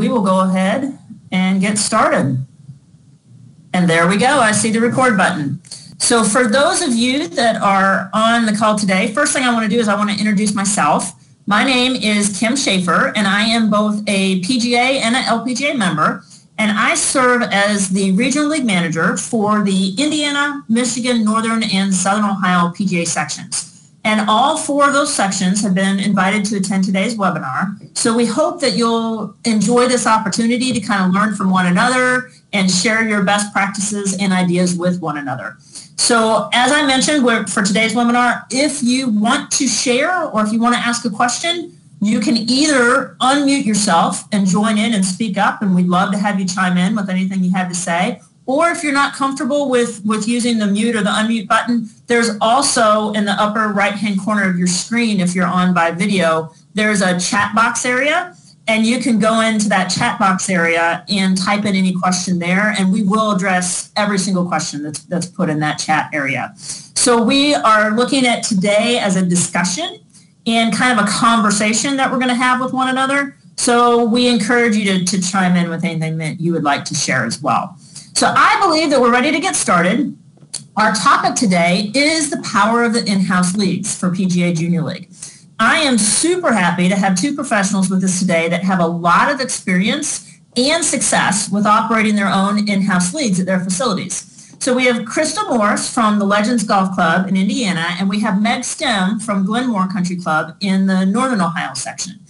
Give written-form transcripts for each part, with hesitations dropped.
we will go ahead and get started. And there we go. I see the record button. So for those of you that are on the call today, first thing I want to do is I want to introduce myself. My name is Kim Shafer, and I am both a PGA and an LPGA member, and I serve as the Regional League Manager for the Indiana, Michigan, Northern, and Southern Ohio PGA sections. And all four of those sections have been invited to attend today's webinar. So we hope that you'll enjoy this opportunity to kind of learn from one another and share your best practices and ideas with one another. So as I mentioned, for today's webinar, if you want to share or if you want to ask a question, you can either unmute yourself and join in and speak up, and we'd love to have you chime in with anything you have to say. Or if you're not comfortable with using the mute or the unmute button, there's also in the upper right-hand corner of your screen, if you're on by video, there's a chat box area, and you can go into that chat box area and type in any question there, and we will address every single question that's put in that chat area. So we are looking at today as a discussion and kind of a conversation that we're going to have with one another. So we encourage you to chime in with anything that you would like to share as well. So I believe that we're ready to get started. Our topic today is the power of the in-house leagues for PGA Junior League. I am super happy to have two professionals with us today that have a lot of experience and success with operating their own in-house leagues at their facilities. So we have Crystal Morris from the Legends Golf Club in Indiana, and we have Meg Stem from Glenmore Country Club in the Northern Ohio section.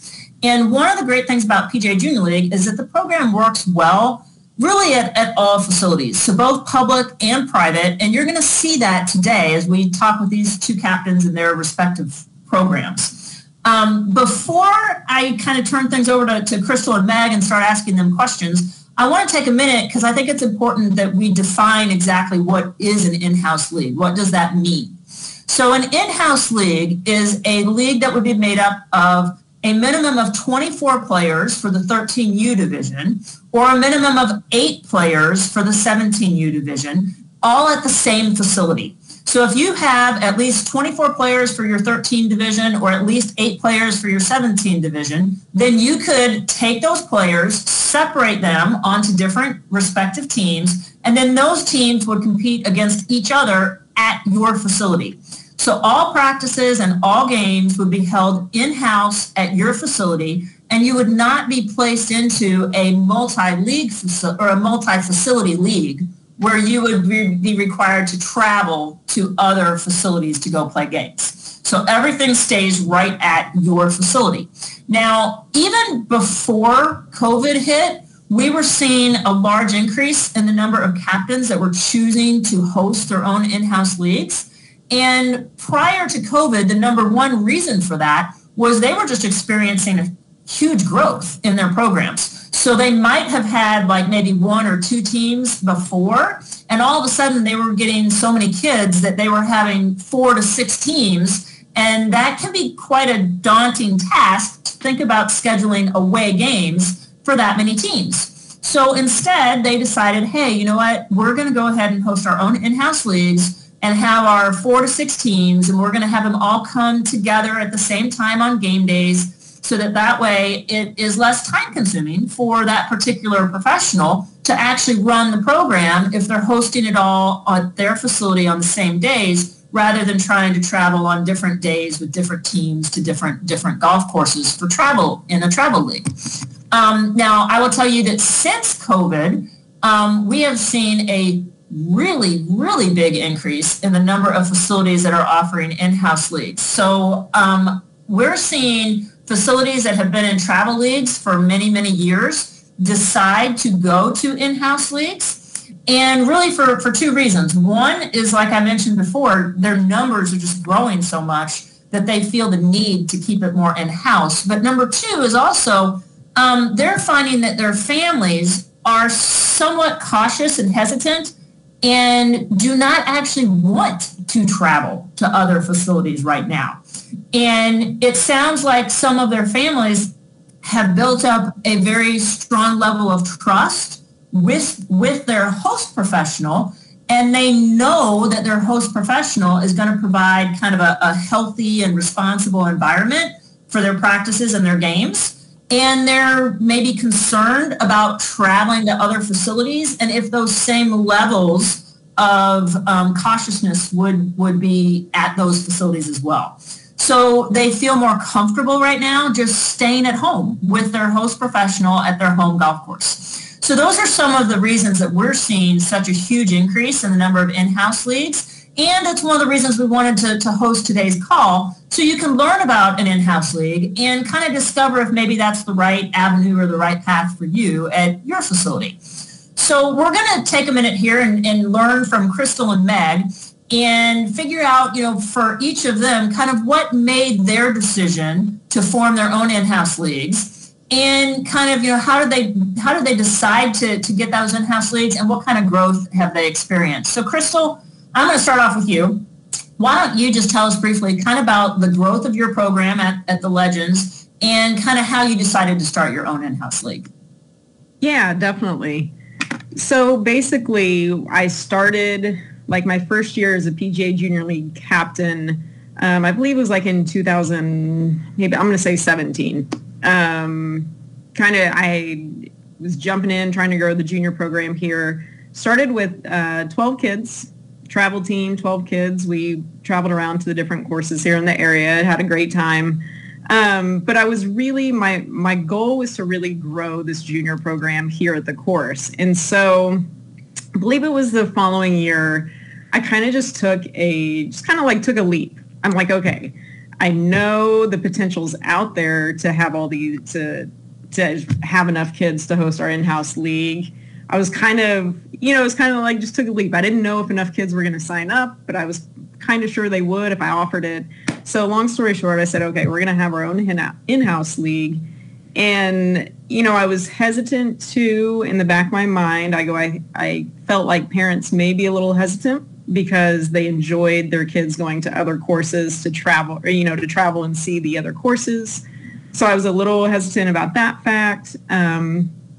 And one of the great things about PGA Junior League is that the program works well really at all facilities, so both public and private, and you're going to see that today as we talk with these two captains in their respective programs. Before I kind of turn things over to Crystal and Meg and start asking them questions, I want to take a minute because I think it's important that we define exactly what is an in-house league. What does that mean? So an in-house league is a league that would be made up of a minimum of 24 players for the 13U division, or a minimum of 8 players for the 17U division, all at the same facility. So if you have at least 24 players for your 13 division or at least 8 players for your 17 division, then you could take those players, separate them onto different respective teams, and then those teams would compete against each other at your facility. So all practices and all games would be held in-house at your facility, and you would not be placed into a multi-league or a multi-facility league where you would be required to travel to other facilities to go play games. So everything stays right at your facility. Now, even before COVID hit, we were seeing a large increase in the number of captains that were choosing to host their own in-house leagues. And prior to COVID, the number one reason for that was they were just experiencing a huge growth in their programs. So they might have had like maybe 1 or 2 teams before, and all of a sudden they were getting so many kids that they were having 4 to 6 teams, and that can be quite a daunting task to think about scheduling away games for that many teams. So instead, they decided, hey, you know what, we're going to go ahead and host our own in-house leagues and have our 4 to 6 teams, and we're going to have them all come together at the same time on game days so that way it is less time consuming for that particular professional to actually run the program if they're hosting it all at their facility on the same days rather than trying to travel on different days with different teams to different golf courses for travel in a travel league. Now, I will tell you that since COVID, we have seen a really, really big increase in the number of facilities that are offering in-house leagues. So we're seeing facilities that have been in travel leagues for many, many years decide to go to in-house leagues, and really for 2 reasons. One is, like I mentioned before, their numbers are just growing so much that they feel the need to keep it more in-house. But number 2 is also they're finding that their families are somewhat cautious and hesitant and do not actually want to travel to other facilities right now. And it sounds like some of their families have built up a very strong level of trust with their host professional, and they know that their host professional is going to provide kind of a healthy and responsible environment for their practices and their games. and they're maybe concerned about traveling to other facilities and if those same levels of cautiousness would be at those facilities as well. So they feel more comfortable right now just staying at home with their host professional at their home golf course. So those are some of the reasons that we're seeing such a huge increase in the number of in-house leagues. And it's one of the reasons we wanted to host today's call, so you can learn about an in-house league and kind of discover if maybe that's the right avenue or the right path for you at your facility. So we're going to take a minute here and learn from Crystal and Meg and figure out, for each of them, kind of what made their decision to form their own in-house leagues, and kind of, how did they decide to get those in-house leagues, and what kind of growth have they experienced? So Crystal, I'm going to start off with you. Why don't you just tell us briefly kind of about the growth of your program at the Legends and kind of how you decided to start your own in-house league? Yeah, definitely. So basically, I started like my first year as a PGA Junior League captain. I believe it was like in 2000, maybe I'm going to say 17. I was jumping in, trying to grow the junior program here. Started with 12 kids. Travel team, 12 kids. We traveled around to the different courses here in the area, had a great time. But I was really, my goal was to really grow this junior program here at the course. And so I believe it was the following year, I kind of just took a leap. I'm like, okay, I know the potential's out there to have all these, to have enough kids to host our in-house league. I was kind of, just took a leap. I didn't know if enough kids were going to sign up, but I was kind of sure they would if I offered it. So long story short, I said, okay, we're going to have our own in-house league. And, I was hesitant too in the back of my mind. I felt like parents may be a little hesitant because they enjoyed their kids going to other courses to travel, or, to travel and see the other courses. So I was a little hesitant about that fact.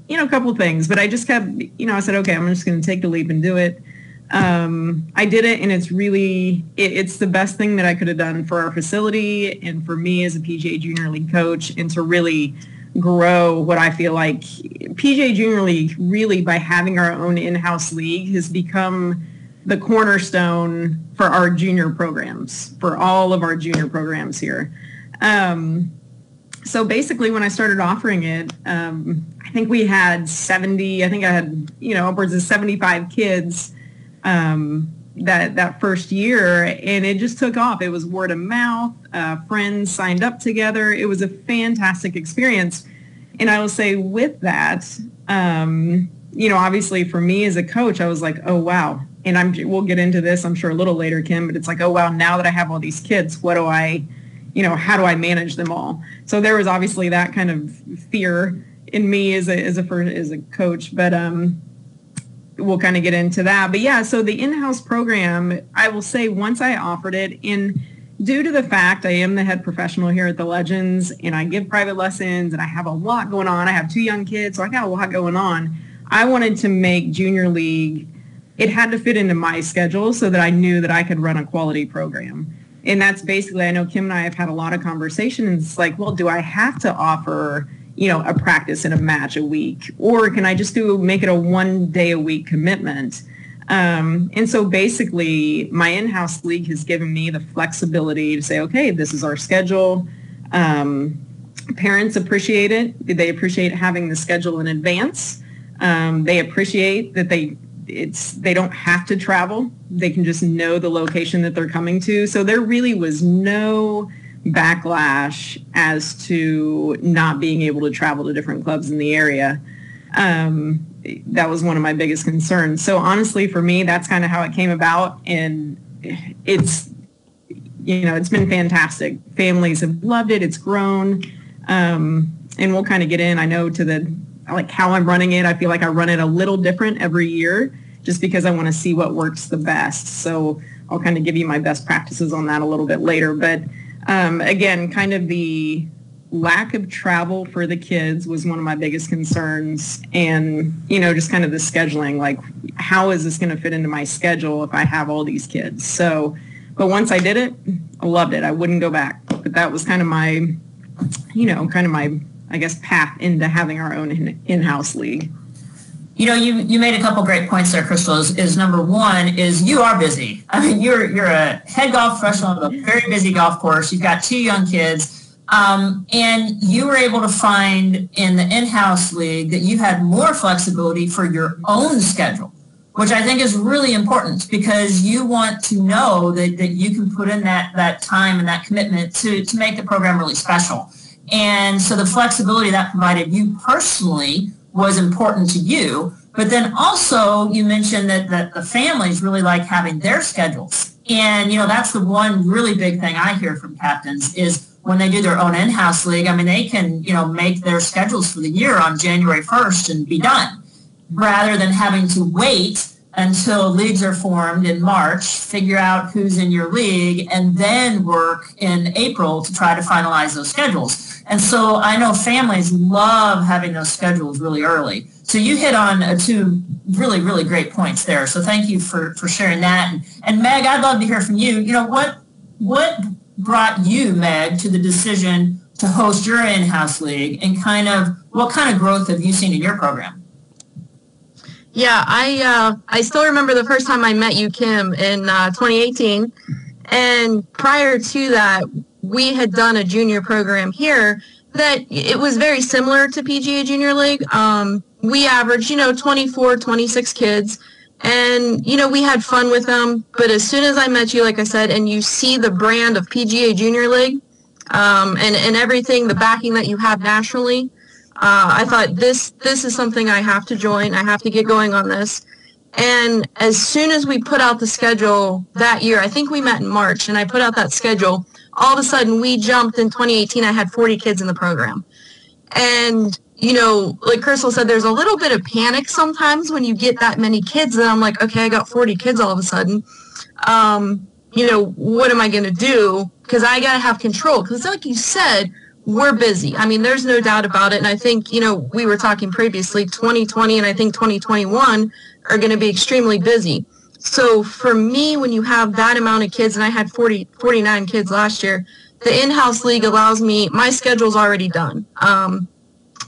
A couple of things, but I just kept, I said, okay, I'm just going to take the leap and do it. I did it, and it's really, it's the best thing that I could have done for our facility and for me as a PGA Junior League coach, and to really grow what I feel like PGA Junior League, really by having our own in-house league, has become the cornerstone for our junior programs, for all of our junior programs here. So basically, when I started offering it, I think we had 70, I think I had, upwards of 75 kids that first year, and it just took off. It was word of mouth. Friends signed up together. It was a fantastic experience. And I will say with that, obviously for me as a coach, I was like, oh, wow. And we'll get into this, I'm sure, a little later, Kim, but it's like, oh, wow, now that I have all these kids, how do I manage them all? So there was obviously that kind of fear in me as a coach, but we'll kind of get into that. But yeah, so the in-house program, I will say once I offered it, and due to the fact I am the head professional here at the Legends, and I give private lessons, and I have a lot going on. I have 2 young kids, so I got a lot going on. I wanted to make Junior League, it had to fit into my schedule so that I knew that I could run a quality program. And that's basically, I know Kim and I have had a lot of conversations. It's like, well, do I have to offer, a practice and a match a week? Or can I just make it a 1 day a week commitment? And so basically, my in-house league has given me the flexibility to say, okay, this is our schedule. Parents appreciate it. They appreciate having the schedule in advance. They appreciate that they don't have to travel. They can just know the location that they're coming to. So there really was no backlash as to not being able to travel to different clubs in the area. That was one of my biggest concerns. So honestly, for me, that's kind of how it came about. And it's been fantastic. Families have loved it. It's grown. And we'll kind of get in, I know, to how I'm running it. I feel like I run it a little different every year just because I want to see what works the best. So I'll kind of give you my best practices on that a little bit later. But again, kind of the lack of travel for the kids was one of my biggest concerns. And, just kind of the scheduling, like how is this going to fit into my schedule if I have all these kids? So, but once I did it, I loved it. I wouldn't go back. But that was kind of my, I guess, path into having our own in-house league. You know, you made a couple great points there, Crystal, is number one is you are busy. I mean, you're a head golf professional of a very busy golf course. You've got 2 young kids, and you were able to find in the in-house league that you had more flexibility for your own schedule, which I think is really important because you want to know that you can put in that time and that commitment to make the program really special. And so the flexibility that provided you personally was important to you, but then also you mentioned that the families really like having their schedules. And, you know, that's the one really big thing I hear from captains is when they do their own in-house league, I mean, they can, you know, make their schedules for the year on January 1st and be done rather than having to wait until leagues are formed in March, figure out who's in your league, and then work in April to try to finalize those schedules. And so I know families love having those schedules really early. So you hit on 2 really, really great points there. So thank you for sharing that. And Meg, I'd love to hear from you. You know, what brought you, Meg, to the decision to host your in-house league, and what kind of growth have you seen in your program? Yeah, I still remember the first time I met you, Kim, in 2018. And prior to that, we had done a junior program here that it was very similar to PGA Junior League. We averaged, 24, 26 kids. And, we had fun with them. But as soon as I met you, like I said, and you see the brand of PGA Junior League and everything, the backing that you have nationally, I thought this is something I have to join. I have to get going on this. And as soon as we put out the schedule that year, I think we met in March, and I put out that schedule, all of a sudden we jumped in 2018. I had 40 kids in the program. And, like Crystal said, there's a little bit of panic sometimes when you get that many kids. And I'm like, okay, I got 40 kids all of a sudden. What am I going to do? Because I got to have control. Because like you said, we're busy. I mean, there's no doubt about it. And I think, we were talking previously, 2020 and I think 2021 are going to be extremely busy. So for me, when you have that amount of kids, and I had 49 kids last year, the in-house league allows me, my schedule's already done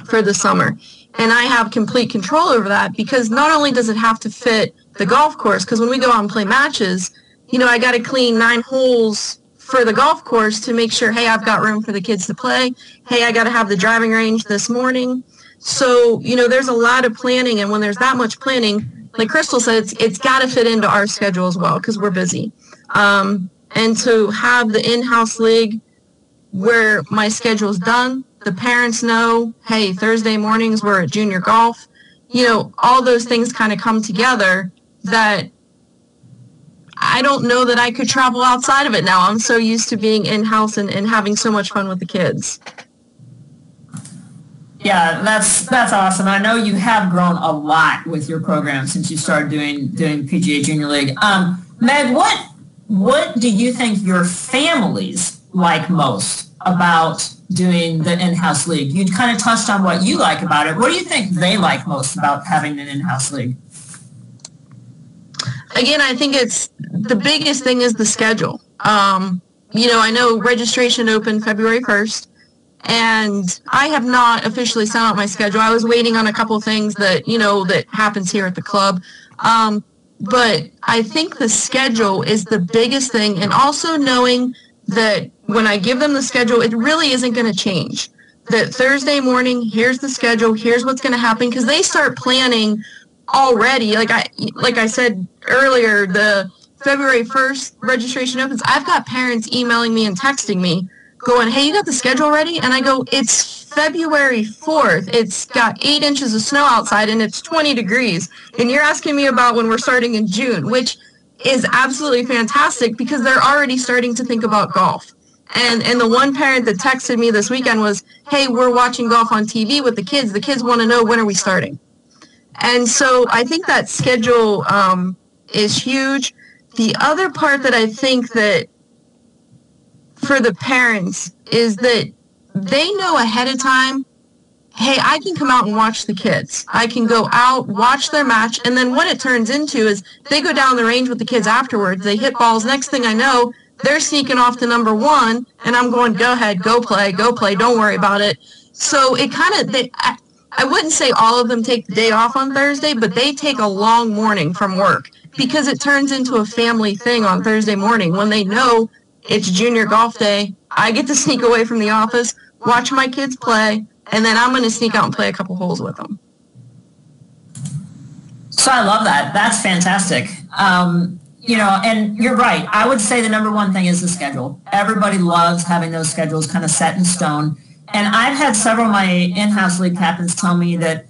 for the summer. And I have complete control over that because not only does it have to fit the golf course, because when we go out and play matches, I got to clean 9 holes for the golf course to make sure, hey, I've got room for the kids to play. Hey, I got to have the driving range this morning. So, there's a lot of planning. And when there's that much planning, like Crystal said, it's got to fit into our schedule as well because we're busy. And to have the in-house league where my schedule's done, the parents know, hey, Thursday mornings we're at junior golf. All those things kind of come together that I don't know that I could travel outside of it now. I'm so used to being in-house and having so much fun with the kids. Yeah, that's awesome. I know you have grown a lot with your program since you started doing PGA Junior League. Meg, what do you think your families like most about doing the in-house league? You kind of touched on what you like about it. What do you think they like most about having an in-house league? Again, I think the biggest thing is the schedule. I know registration opened February 1st, and I have not officially sent out my schedule. I was waiting on a couple of things that, that happens here at the club. But I think the schedule is the biggest thing, and also knowing that when I give them the schedule, it really isn't going to change. That Thursday morning, here's the schedule, here's what's going to happen, because they start planning already. Like I said earlier, the February 1st registration opens. I've got parents emailing me and texting me going, hey, you got the schedule ready? And I go, it's February 4th. It's got 8 inches of snow outside and it's 20 degrees. And you're asking me about when we're starting in June, which is absolutely fantastic because they're already starting to think about golf. And the one parent that texted me this weekend was, hey, we're watching golf on TV with the kids. The kids want to know, when are we starting? And so I think that schedule is huge. The other part that I think that for the parents is that they know ahead of time, hey, I can come out and watch the kids. I can go out, watch their match, and then what it turns into is they go down the range with the kids afterwards. They hit balls. Next thing I know, they're sneaking off to number 1, and I'm going, go ahead, go play, don't worry about it. So it kind of, I wouldn't say all of them take the day off on Thursday, but they take a long morning from work because it turns into a family thing on Thursday morning when they know it's junior golf day. I get to sneak away from the office, watch my kids play, and then I'm going to sneak out and play a couple holes with them. So I love that. That's fantastic. And you're right. I would say the number one thing is the schedule. Everybody loves having those schedules kind of set in stone. And I've had several of my in-house league captains tell me that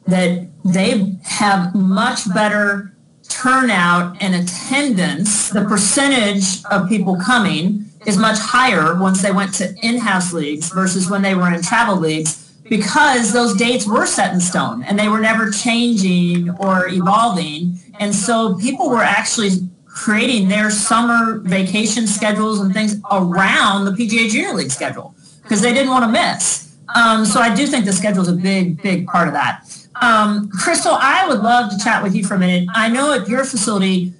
they have much better turnout and attendance. The percentage of people coming is much higher once they went to in-house leagues versus when they were in travel leagues, because those dates were set in stone and they were never changing or evolving. And so people were actually creating their summer vacation schedules and things around the PGA Junior League schedule because they didn't want to miss. So I do think the schedule is a big part of that. Crystal, I would love to chat with you for a minute. I know at your facility,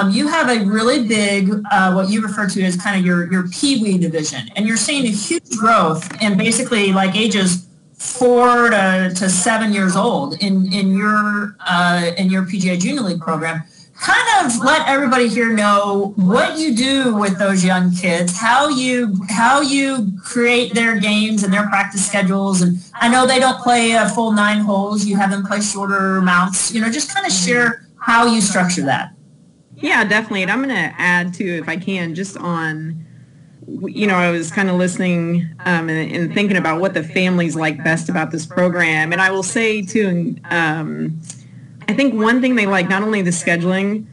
you have a really big, what you refer to as kind of your Pee-wee division, and you're seeing a huge growth in basically like ages 4 to 7 years old in your PGA Junior League program. Kind of let everybody here know what you do with those young kids, how you create their games and their practice schedules. And I know they don't play a full 9 holes. You have them play shorter amounts. Just kind of share how you structure that. Yeah, definitely. And I'm going to add too, if I can, just on, I was kind of listening and thinking about what the families like best about this program. And I will say too, I think one thing they like, not only the scheduling,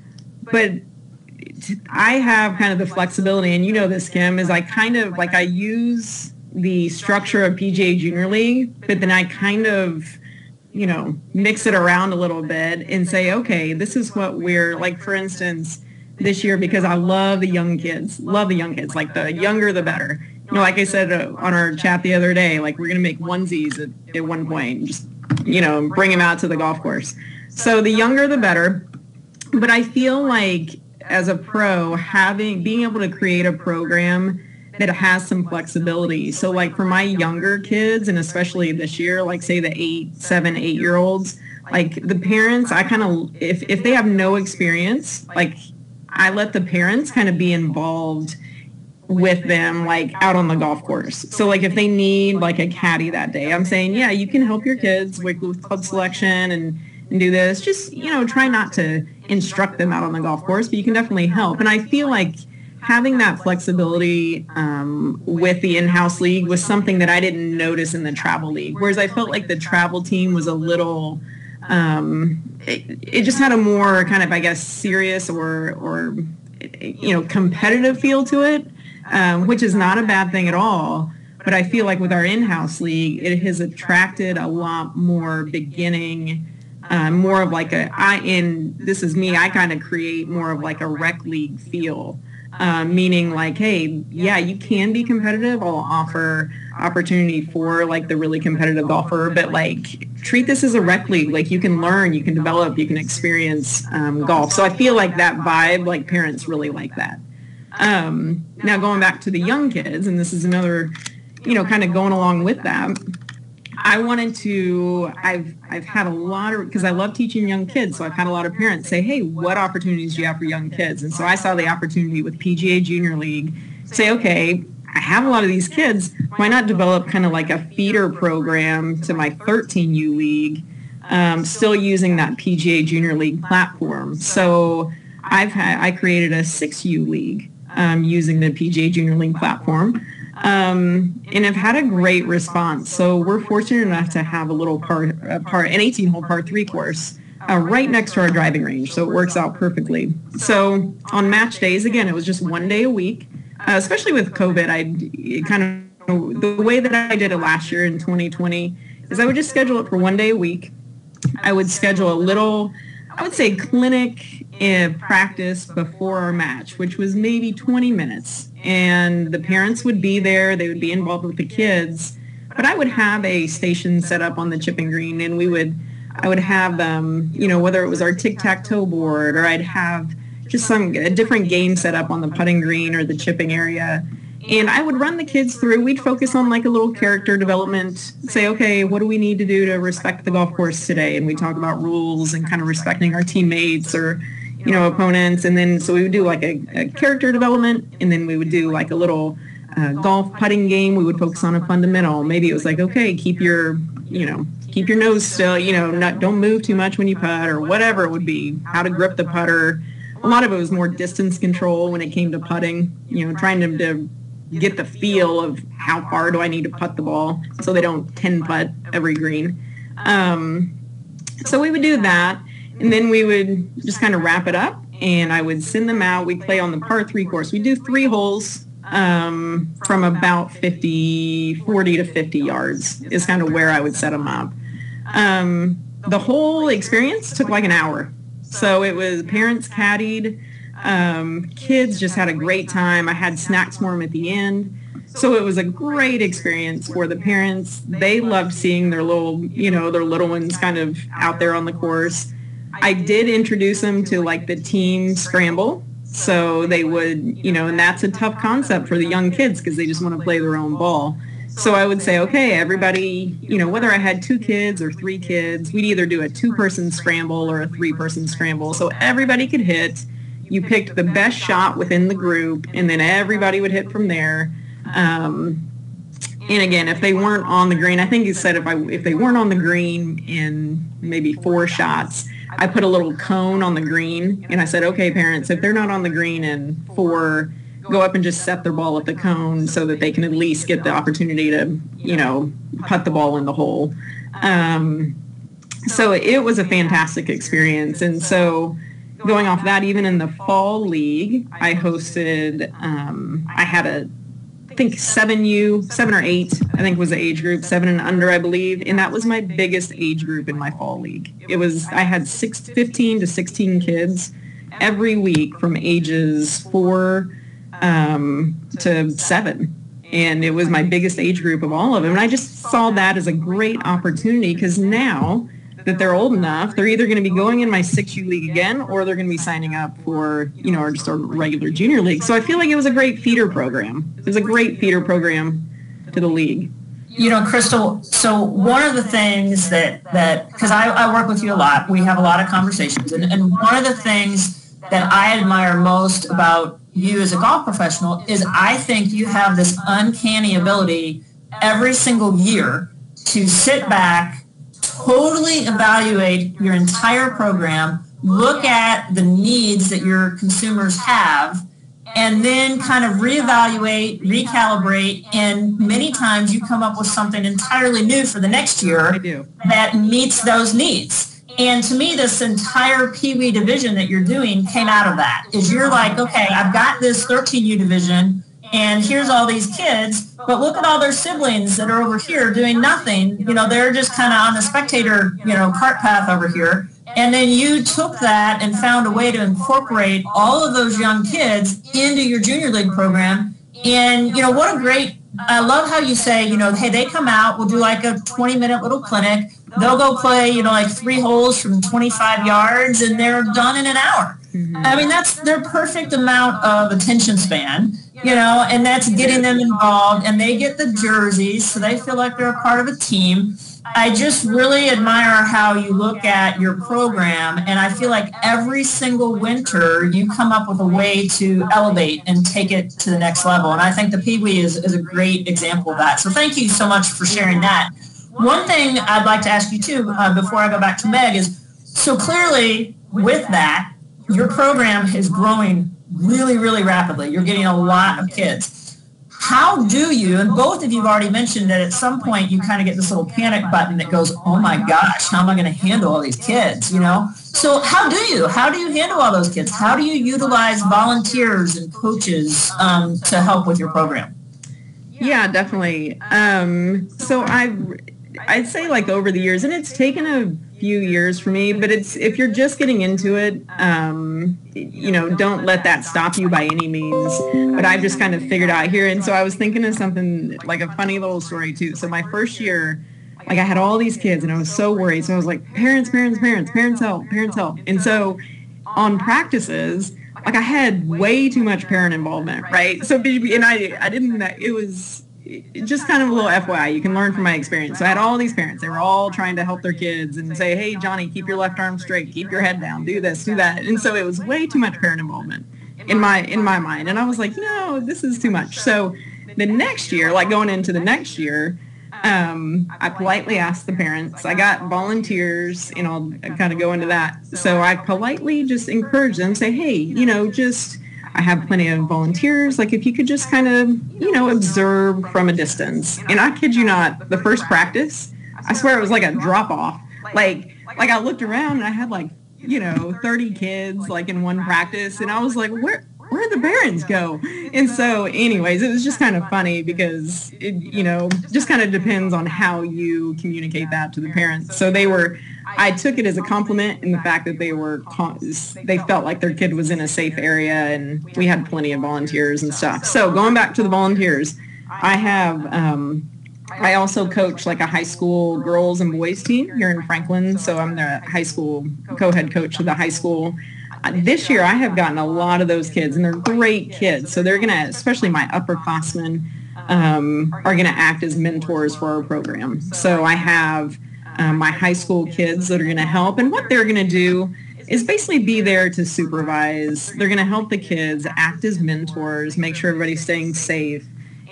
but I have kind of the flexibility, and this, Kim, is I use the structure of PGA Junior League, but then I kind of, mix it around a little bit and say, okay, this is what we're, like, for instance, this year, because I love the young kids, like the younger the better. Like I said on our chat the other day, like we're going to make onesies at one point, just, bring them out to the golf course. So the younger the better, but I feel like as a pro, being able to create a program that has some flexibility. So like for my younger kids, and especially this year, like say the 7, 8-year-olds, like the parents, I kind of, if they have no experience, like I let the parents kind of be involved with them, like out on the golf course. So like if they need like a caddy that day, I'm saying, yeah, you can help your kids with club selection and do this. Just, try not to instruct them out on the golf course, but you can definitely help. And I feel like having that flexibility with the in-house league was something that I didn't notice in the travel league. Whereas I felt like the travel team was a little, it just had a more kind of, I guess, serious or competitive feel to it, which is not a bad thing at all. But I feel like with our in-house league, it has attracted a lot more beginning, more of like this is me, I kind of create more of like a rec league feel, meaning like, hey, yeah, you can be competitive. I'll offer opportunity for like the really competitive golfer, but like treat this as a rec league. Like you can learn, you can develop, you can experience golf. So I feel like that vibe, like parents really like that. Now going back to the young kids, and this is another, kind of going along with that, I wanted to, I've had a lot of, because I love teaching young kids, so I've had a lot of parents say, hey, what opportunities do you have for young kids? And so I saw the opportunity with PGA Junior League, say, okay, I have a lot of these kids, why not develop kind of like a feeder program to my 13U league, still using that PGA Junior League platform. So I created a 6U league using the PGA Junior League platform. And have had a great response. So we're fortunate enough to have a little an 18-hole par 3 course right next to our driving range. So it works out perfectly. So on match days, again, it was just one day a week, especially with COVID. The way that I did it last year in 2020 is I would just schedule it for one day a week. I would schedule a little, I would say, clinic practice before our match, which was maybe 20 minutes. And the parents would be there. They would be involved with the kids. But I would have a station set up on the chipping green, and I would have, whether it was our tic-tac-toe board, or I'd have just a different game set up on the putting green or the chipping area. And I would run the kids through. We'd focus on like a little character development, say, okay, what do we need to do to respect the golf course today? And we talk about rules and kind of respecting our teammates or, opponents. And then so we would do like a character development, and then we would do like a little golf putting game. We would focus on a fundamental. Maybe it was like, okay, keep your nose still, don't move too much when you putt, or whatever it would be, how to grip the putter. A lot of it was more distance control when it came to putting, trying to get the feel of how far do I need to putt the ball so they don't 10 putt every green. So we would do that, and then we would just kind of wrap it up, and I would send them out. We'd play on the par 3 course. We do 3 holes from about 40 to 50 yards is kind of where I would set them up. The whole experience took like an hour. So it was parents caddied, kids just had a great time. I had snacks for them at the end. So it was a great experience for the parents. They loved seeing their little ones kind of out there on the course. I did introduce them to like the team scramble. So they would, and that's a tough concept for the young kids because they just want to play their own ball. So I would say, okay, everybody, whether I had 2 kids or 3 kids, we'd either do a 2-person scramble or a 3-person scramble. So everybody could hit. You picked the best shot within the group, and then everybody would hit from there. And again, if they weren't on the green, I think you said if they weren't on the green in maybe 4 shots, I put a little cone on the green, and I said, okay, parents, if they're not on the green in 4, go up and just set their ball at the cone so that they can at least get the opportunity to, putt the ball in the hole. So it was a fantastic experience. And so going off that, even in the fall league, I hosted, I had I think 7 or 8, I think was the age group, 7 and under, I believe. And that was my biggest age group in my fall league. I had 15 to 16 kids every week from ages 4 to 7. And it was my biggest age group of all of them. And I just saw that as a great opportunity because now that they're old enough, they're either going to be going in my 6U league again, or they're going to be signing up for, or just a regular junior league. So I feel like it was a great feeder program. It was a great feeder program to the league. Crystal, so one of the things that because I work with you a lot, we have a lot of conversations, and one of the things that I admire most about you as a golf professional is I think you have this uncanny ability every single year to sit back, totally evaluate your entire program, look at the needs that your consumers have, and then kind of reevaluate, recalibrate, and many times you come up with something entirely new for the next year that meets those needs. And to me, this entire Pee Wee division that you're doing came out of that. Is you're like, okay, I've got this 13U division, and here's all these kids, but look at all their siblings that are over here doing nothing. They're just kind of on the spectator, cart path over here. And then you took that and found a way to incorporate all of those young kids into your junior league program. And, what a great, I love how you say, hey, they come out, we'll do like a 20-minute little clinic. They'll go play, like 3 holes from 25 yards, and they're done in an hour. Mm-hmm. I mean, that's their perfect amount of attention span, and that's getting them involved, and they get the jerseys, so they feel like they're a part of a team. I just really admire how you look at your program, and I feel like every single winter you come up with a way to elevate and take it to the next level, and I think the Pee Wee is a great example of that. So thank you so much for sharing that. One thing I'd like to ask you too, before I go back to Meg, is so clearly with that, your program is growing really, really rapidly. You're getting a lot of kids. How do you, and both of you have already mentioned that at some point you kind of get this little panic button that goes, oh my gosh, how am I going to handle all these kids, So how do you handle all those kids? How do you utilize volunteers and coaches to help with your program? Yeah, definitely. So I'd say like over the years, and it's taken a few years for me, but if you're just getting into it, don't let that stop you by any means. But I've just kind of figured out here. And so I was thinking of something like a funny little story too. So my first year, like I had all these kids and I was so worried. So I was like, parents help. And so on practices, like I had way too much parent involvement, right? So, and I didn't, it was just kind of a little FYI, you can learn from my experience. So I had all these parents, they were all trying to help their kids and say, hey, Johnny, keep your left arm straight, keep your head down, do this, do that. And so it was way too much parent involvement in my mind. And I was like, this is too much. So the next year, like going into the next year, I politely asked the parents, I got volunteers, and I'll kind of go into that. So I politely just encouraged them, say, hey, I have plenty of volunteers. Like if you could just kind of, observe from a distance. And I kid you not, the first practice, I swear it was like a drop off. Like I looked around and I had 30 kids like in one practice. And I was like, where'd the parents go? And so anyways, it was just kind of funny because it, just kind of depends on how you communicate that to the parents. So I took it as a compliment in the fact that they felt like their kid was in a safe area, and we had plenty of volunteers and stuff. So going back to the volunteers, I also coach like a high school girls and boys team here in Franklin. So I'm the high school co-head coach of the high school. This year I have gotten a lot of those kids, and they're great kids. So they're going to, especially my upperclassmen, are going to act as mentors for our program. So I have my high school kids that are going to help, and what they're going to do is basically be there to supervise. They're going to help the kids, act as mentors, make sure everybody's staying safe.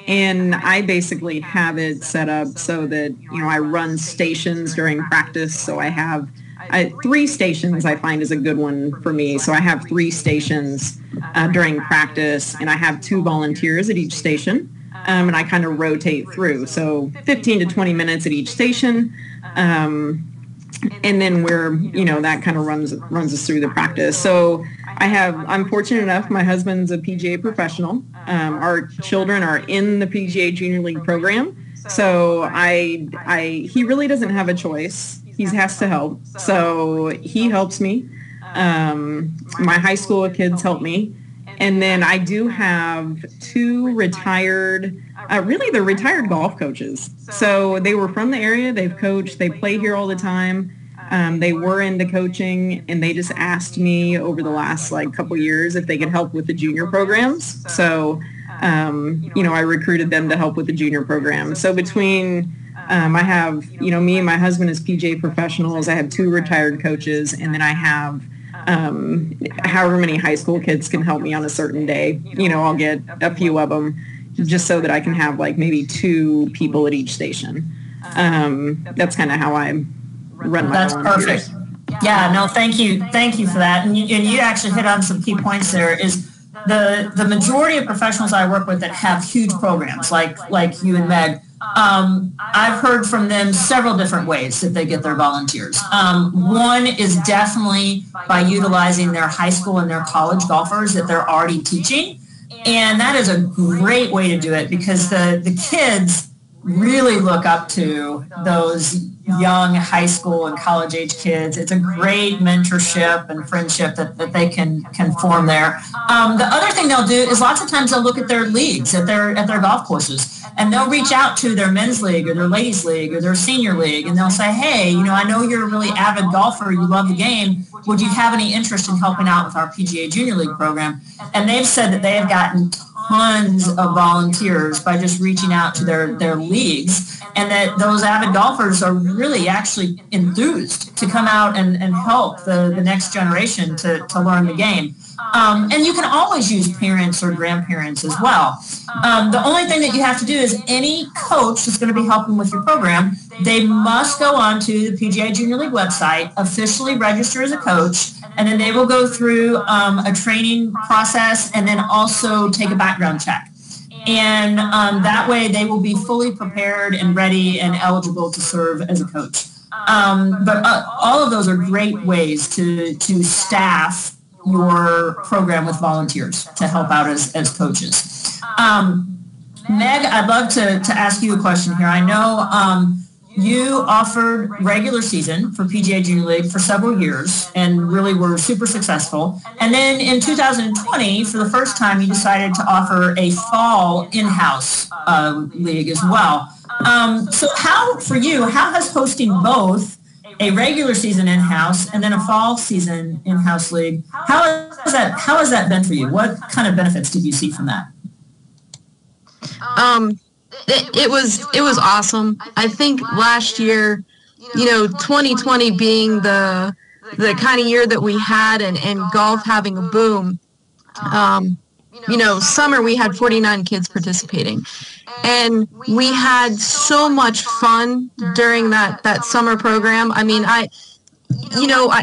And I basically have it set up so that, I run stations during practice. So I have 3 stations I find is a good one for me. So I have 3 stations during practice, and I have 2 volunteers at each station. And I kind of rotate through. So 15 to 20 minutes at each station. And then that kind of runs us through the practice. So I'm fortunate enough, my husband's a PGA professional. Our children are in the PGA Junior League program. So he really doesn't have a choice. He has to help. So he helps me. My high school kids help me. And then I do have 2 retired, they're retired golf coaches. So they were from the area, they've coached, they play here all the time. They were into coaching, and they just asked me over the last couple years if they could help with the junior programs. So, I recruited them to help with the junior program. So between, I have, me and my husband as PGA professionals, I have 2 retired coaches, and then I have however many high school kids can help me on a certain day. I'll get a few of them just so that I can have maybe 2 people at each station. That's kind of how I run my volunteers. Perfect. Yeah, no, thank you for that. And you actually hit on some key points there. Is the majority of professionals I work with that have huge programs like you and Meg, I've heard from them several different ways that they get their volunteers. One is definitely by utilizing their high school and their college golfers that they're already teaching. And that is a great way to do it because the kids really look up to those young high school and college age kids. It's a great mentorship and friendship that they can form there. The other thing they'll do is lots of times they'll look at their leagues at their golf courses, and they'll reach out to their men's league or their ladies league or their senior league, and they'll say, hey, I know you're a really avid golfer, you love the game, would you have any interest in helping out with our PGA Junior League program? And they've said that they have gotten tons of volunteers by just reaching out to their leagues, and that those avid golfers are really actually enthused to come out and help the next generation to learn the game. And you can always use parents or grandparents as well. The only thing that you have to do is any coach that's going to be helping with your program, they must go onto the PGA Junior League website, officially register as a coach, and then they will go through a training process and then also take a background check. And that way they will be fully prepared and ready and eligible to serve as a coach. But all of those are great ways to staff your program with volunteers to help out as coaches. Meg, I'd love to ask you a question here. I know you offered regular season for PGA Junior League for several years and really were super successful. And then in 2020, for the first time, you decided to offer a fall in-house league as well. So how has hosting both a regular season in-house and then a fall season in-house league. How has that been for you? What kind of benefits did you see from that? It was awesome. I think last year, 2020 being the kind of year that we had and golf having a boom, summer we had 49 kids participating. And we had so much fun during that summer program. I mean,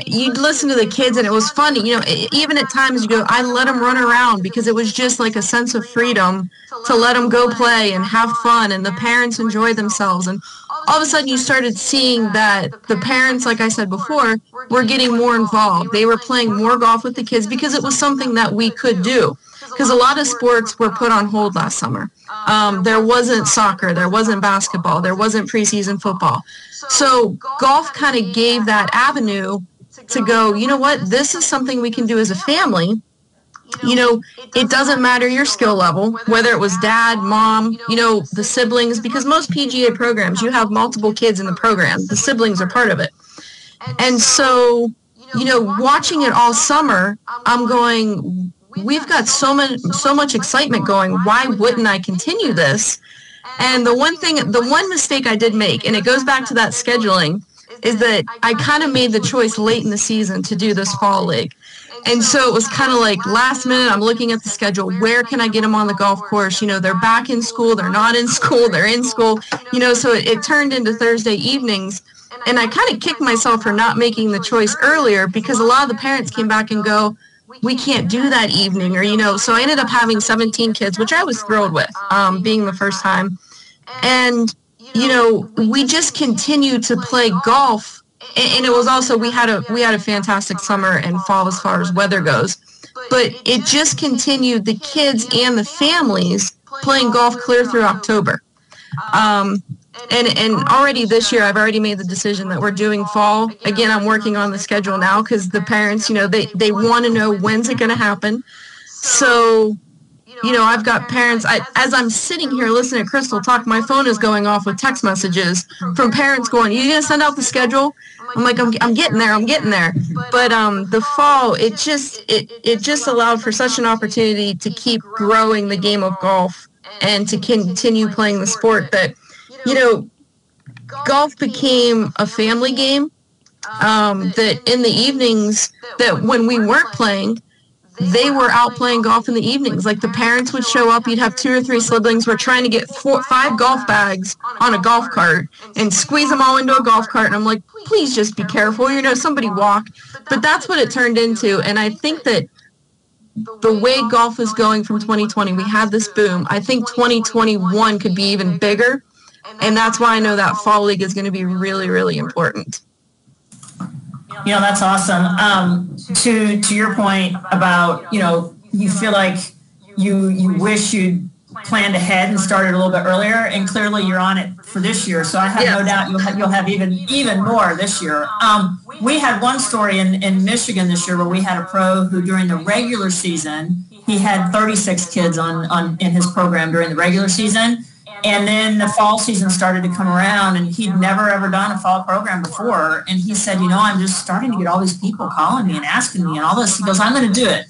you'd listen to the kids and it was fun. Even at times you go, I let them run around because it was just like a sense of freedom to let them go play and have fun, and the parents enjoy themselves. And all of a sudden you started seeing that the parents, like I said before, were getting more involved. They were playing more golf with the kids because it was something that we could do. Because a lot of sports were put on hold last summer. There wasn't soccer, there wasn't basketball, there wasn't preseason football. So golf kind of gave that avenue to go, you know what, this is something we can do as a family. It doesn't matter your skill level, whether it was dad, mom, the siblings, because most PGA programs, you have multiple kids in the program. The siblings are part of it. And so, watching it all summer, I'm going, we've got so much excitement going. Why wouldn't I continue this? And the one mistake I did make, and it goes back to that scheduling, is that I kind of made the choice late in the season to do this fall league. And so it was kind of like last minute, I'm looking at the schedule. Where can I get them on the golf course? They're back in school. They're not in school. They're in school. So it turned into Thursday evenings. And I kind of kicked myself for not making the choice earlier, because a lot of the parents came back and go, we can't do that evening, or, so I ended up having 17 kids, which I was thrilled with, being the first time. And, we just continued to play golf. And it was also, we had a fantastic summer and fall as far as weather goes. But it just continued, the kids and the families playing golf clear through October. And already this year, I've already made the decision that we're doing fall. Again, I'm working on the schedule now because the parents, they want to know when's it going to happen. So, I've got parents, as I'm sitting here listening to Crystal talk, my phone is going off with text messages from parents going, you going to send out the schedule? I'm like, I'm getting there. But the fall, it just allowed for such an opportunity to keep growing the game of golf and to continue playing the sport that, golf became a family game, that in the evenings, that when we weren't playing, they were out playing golf in the evenings. Like the parents would show up, you'd have 2 or 3 siblings. We're trying to get 5 golf bags on a golf cart and squeeze them all into a golf cart. And I'm like, please just be careful. Somebody walk. But that's what it turned into. And I think that the way golf is going from 2020, we had this boom. I think 2021 could be even bigger. And that's why I know that fall league is going to be really, really important. That's awesome. To your point about, you feel like you wish you'd planned ahead and started a little bit earlier, and clearly you're on it for this year. So I have no doubt you'll have even more this year. We had one story in Michigan this year where we had a pro who during the regular season, he had 36 kids in his program during the regular season. And then the fall season started to come around, and he'd never, ever done a fall program before. And he said, I'm just starting to get all these people calling me and asking me and all this. He goes, I'm going to do it.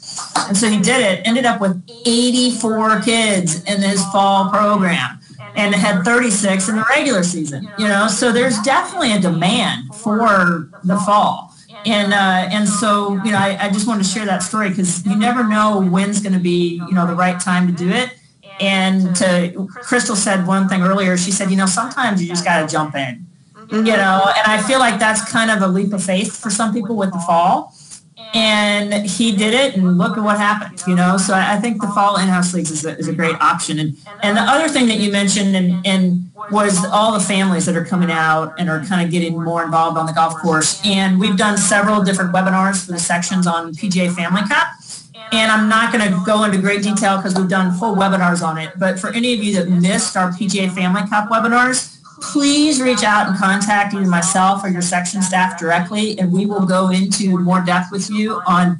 And so he did it, ended up with 84 kids in his fall program and had 36 in the regular season, So there's definitely a demand for the fall. And so, I just wanted to share that story because you never know when's going to be, the right time to do it. And Crystal said one thing earlier. She said, sometimes you just got to jump in, and I feel like that's kind of a leap of faith for some people with the fall. And he did it, and look at what happened, So I think the fall in-house leagues is a great option. And the other thing that you mentioned and was all the families that are coming out and are kind of getting more involved on the golf course. And we've done several different webinars for the sections on PGA Family Cup. And I'm not going to go into great detail because we've done full webinars on it. But for any of you that missed our PGA Family Cup webinars, please reach out and contact either myself or your section staff directly, and we will go into more depth with you on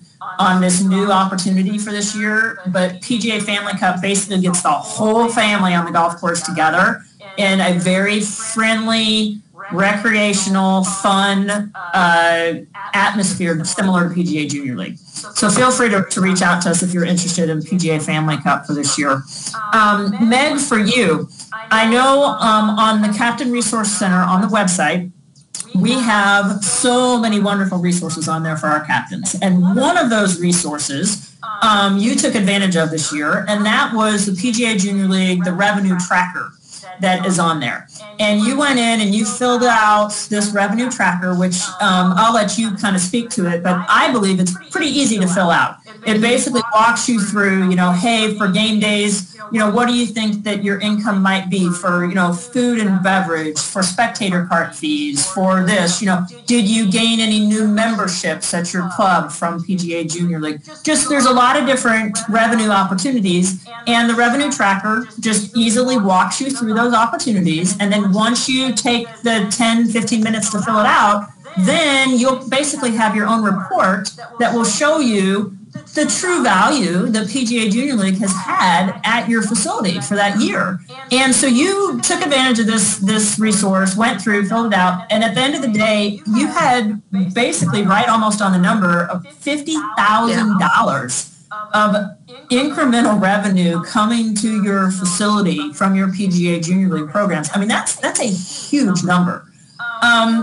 this new opportunity for this year. But PGA Family Cup basically gets the whole family on the golf course together in a very friendly, recreational, fun atmosphere similar to PGA Junior League. So feel free to reach out to us if you're interested in PGA Family Cup for this year. Meg, for you, I know on the Captain Resource Center on the website, we have so many wonderful resources on there for our captains. And one of those resources you took advantage of this year, and that was the PGA Junior League, the revenue tracker that is on there. And you went in and you filled out this revenue tracker, which I'll let you kind of speak to it, but I believe it's pretty easy to fill out. It basically walks you through, hey, for game days, what do you think that your income might be for, food and beverage, for spectator cart fees, for this, did you gain any new memberships at your club from PGA Junior League? Just there's a lot of different revenue opportunities, and the revenue tracker just easily walks you through those opportunities. And then once you take the 10, 15 minutes to fill it out, then you'll basically have your own report that will show you the true value that PGA Junior League has had at your facility for that year. And so you took advantage of this resource, went through, filled it out, and at the end of the day, you had basically right almost on the number of $50,000 of incremental revenue coming to your facility from your PGA Junior League programs. I mean, that's a huge number.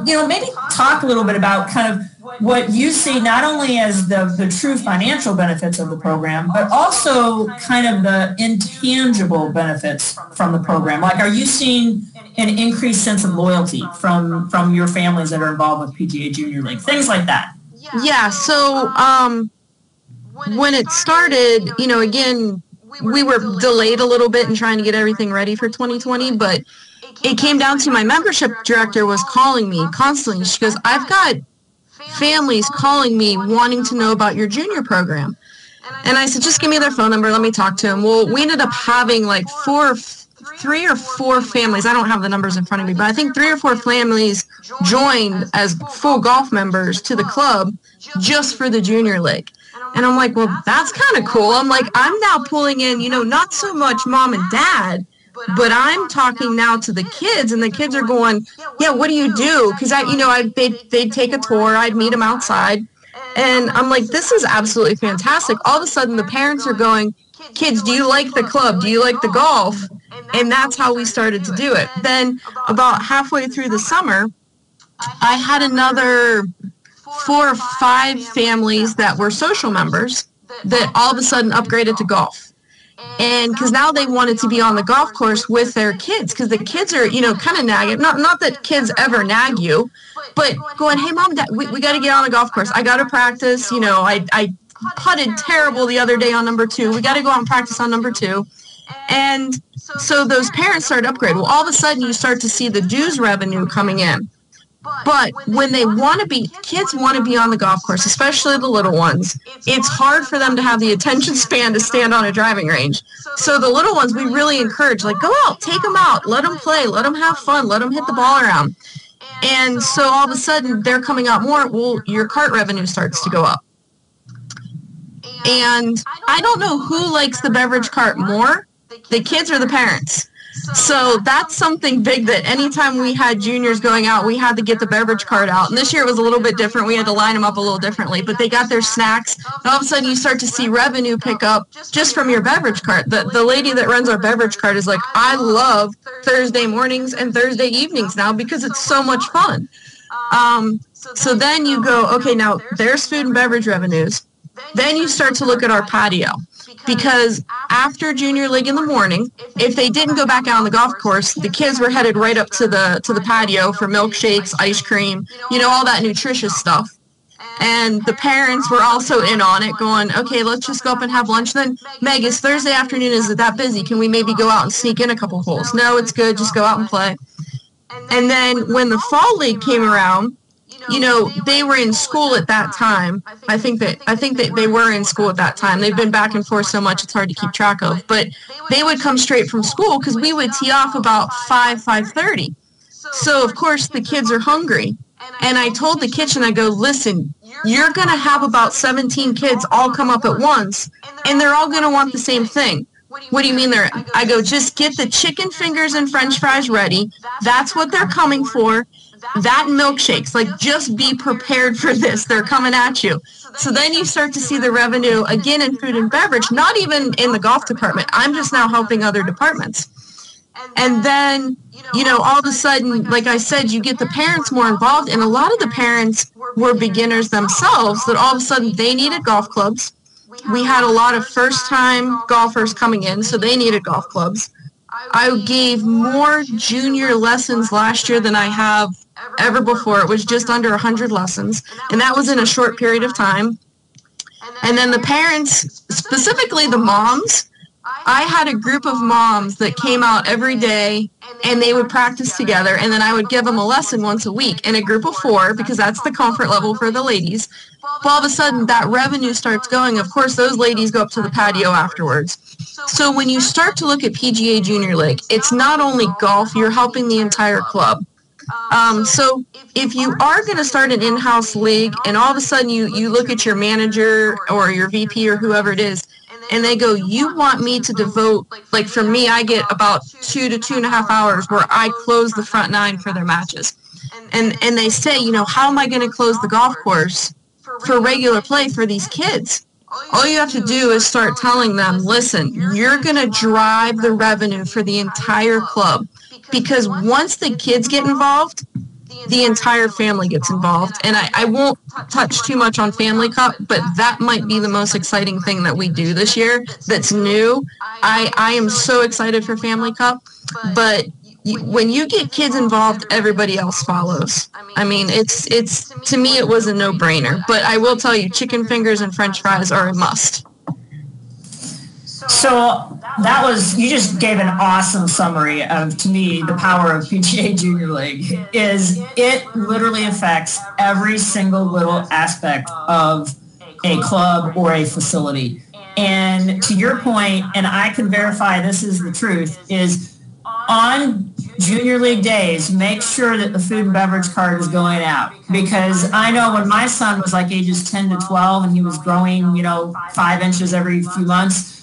Maybe talk a little bit about kind of what you see not only as the true financial benefits of the program, but also kind of the intangible benefits from the program. Like, are you seeing an increased sense of loyalty from your families that are involved with PGA Junior League? Things like that. Yeah, so when it started, again, we were delayed a little bit in trying to get everything ready for 2020, but it came down to my membership director was calling me constantly. She goes, I've got families calling me wanting to know about your junior program. And I said, just give me their phone number. Let me talk to them. Well, we ended up having like 3 or 4 families. I don't have the numbers in front of me, but I think 3 or 4 families joined as full golf members to the club just for the junior league. And I'm like, well, that's kind of cool. I'm like, I'm now pulling in, not so much mom and dad, but I'm talking now to the kids, and the kids are going, yeah, what do you do? Because they'd take a tour, I'd meet them outside, and I'm like, this is absolutely fantastic. All of a sudden, the parents are going, kids, do you like the club? Do you like the golf? And that's how we started to do it. Then about halfway through the summer, I had another 4 or 5 families that were social members that all of a sudden upgraded to golf. And because now they wanted to be on the golf course with their kids, because the kids are, kind of nagging. Not that kids ever nag you, but going, hey, mom, dad, we got to get on the golf course. I got to practice. I putted terrible the other day on number 2. We got to go out and practice on number 2. And so those parents started upgrading. Well, all of a sudden you start to see the dues revenue coming in. But when they kids want to be on the golf course, especially the little ones, it's hard for them to have the attention span to stand on a driving range. So the little ones, we really encourage, like, go out, take them out, let them play, let them have fun, let them hit the ball around. And so all of a sudden they're coming out more. Well, your cart revenue starts to go up. And I don't know who likes the beverage cart more, the kids or the parents. So that's something big that anytime we had juniors going out, we had to get the beverage cart out. And this year it was a little bit different. We had to line them up a little differently. But they got their snacks. And all of a sudden you start to see revenue pick up just from your beverage cart. The lady that runs our beverage cart is like, I love Thursday mornings and Thursday evenings now because it's so much fun. So then you go, okay, now there's food and beverage revenues. Then you start to look at our patio. Because after junior league in the morning, if they didn't go back out on the golf course, the kids were headed right up to the patio for milkshakes, ice cream, all that nutritious stuff. And the parents were also in on it, going, okay, let's just go up and have lunch. Then, Meg, is Thursday afternoon, is it that busy? Can we maybe go out and sneak in a couple holes? No, it's good. Just go out and play. And then when the fall league came around, they were in school at that time. I think that they were in school at that time. They've been back and forth so much it's hard to keep track of. But they would come straight from school because we would tee off about 5:30. So, of course, the kids are hungry. And I told the kitchen, I go, listen, you're going to have about 17 kids all come up at once, and they're all going to want the same thing. What do you mean I go, just get the chicken fingers and french fries ready. That's what they're coming for. that and milkshakes. Like, just be prepared for this. They're coming at you. So then you start to see the revenue again in food and beverage, not even in the golf department. I'm just now helping other departments. And then, all of a sudden, like I said, you get the parents more involved, and a lot of the parents were beginners themselves that all of a sudden they needed golf clubs. We had a lot of first-time golfers coming in, so they needed golf clubs. I gave more junior lessons last year than I have ever before. It was just under 100 lessons, and that was in a short period of time. And then the parents, specifically the moms, I had a group of moms that came out every day, and they would practice together, and then I would give them a lesson once a week in a group of 4, because that's the comfort level for the ladies. But all of a sudden, that revenue starts going. Of course, those ladies go up to the patio afterwards. So when you start to look at PGA Junior League, it's not only golf, you're helping the entire club. So if you are going to start an in-house league, and all of a sudden you look at your manager or your VP or whoever it is, and they go, you want me to devote, like for me, I get about 2 to 2.5 hours where I close the front 9 for their matches. And they say, how am I going to close the golf course for regular play for these kids? All you have to do is start telling them, listen, you're going to drive the revenue for the entire club, because once the kids get involved, the entire family gets involved. And I won't touch too much on Family Cup, but that might be the most exciting thing that we do this year that's new. I am so excited for Family Cup, but when you get kids involved, everybody else follows. I mean, it's to me, it was a no-brainer. But I will tell you, chicken fingers and French fries are a must. So you just gave an awesome summary of, to me, the power of PGA Junior League. It literally affects every single little aspect of a club or a facility. And to your point, and I can verify this is the truth, is on Junior League days, make sure that the food and beverage card is going out. Because I know when my son was like ages 10 to 12 and he was growing, 5 inches every few months,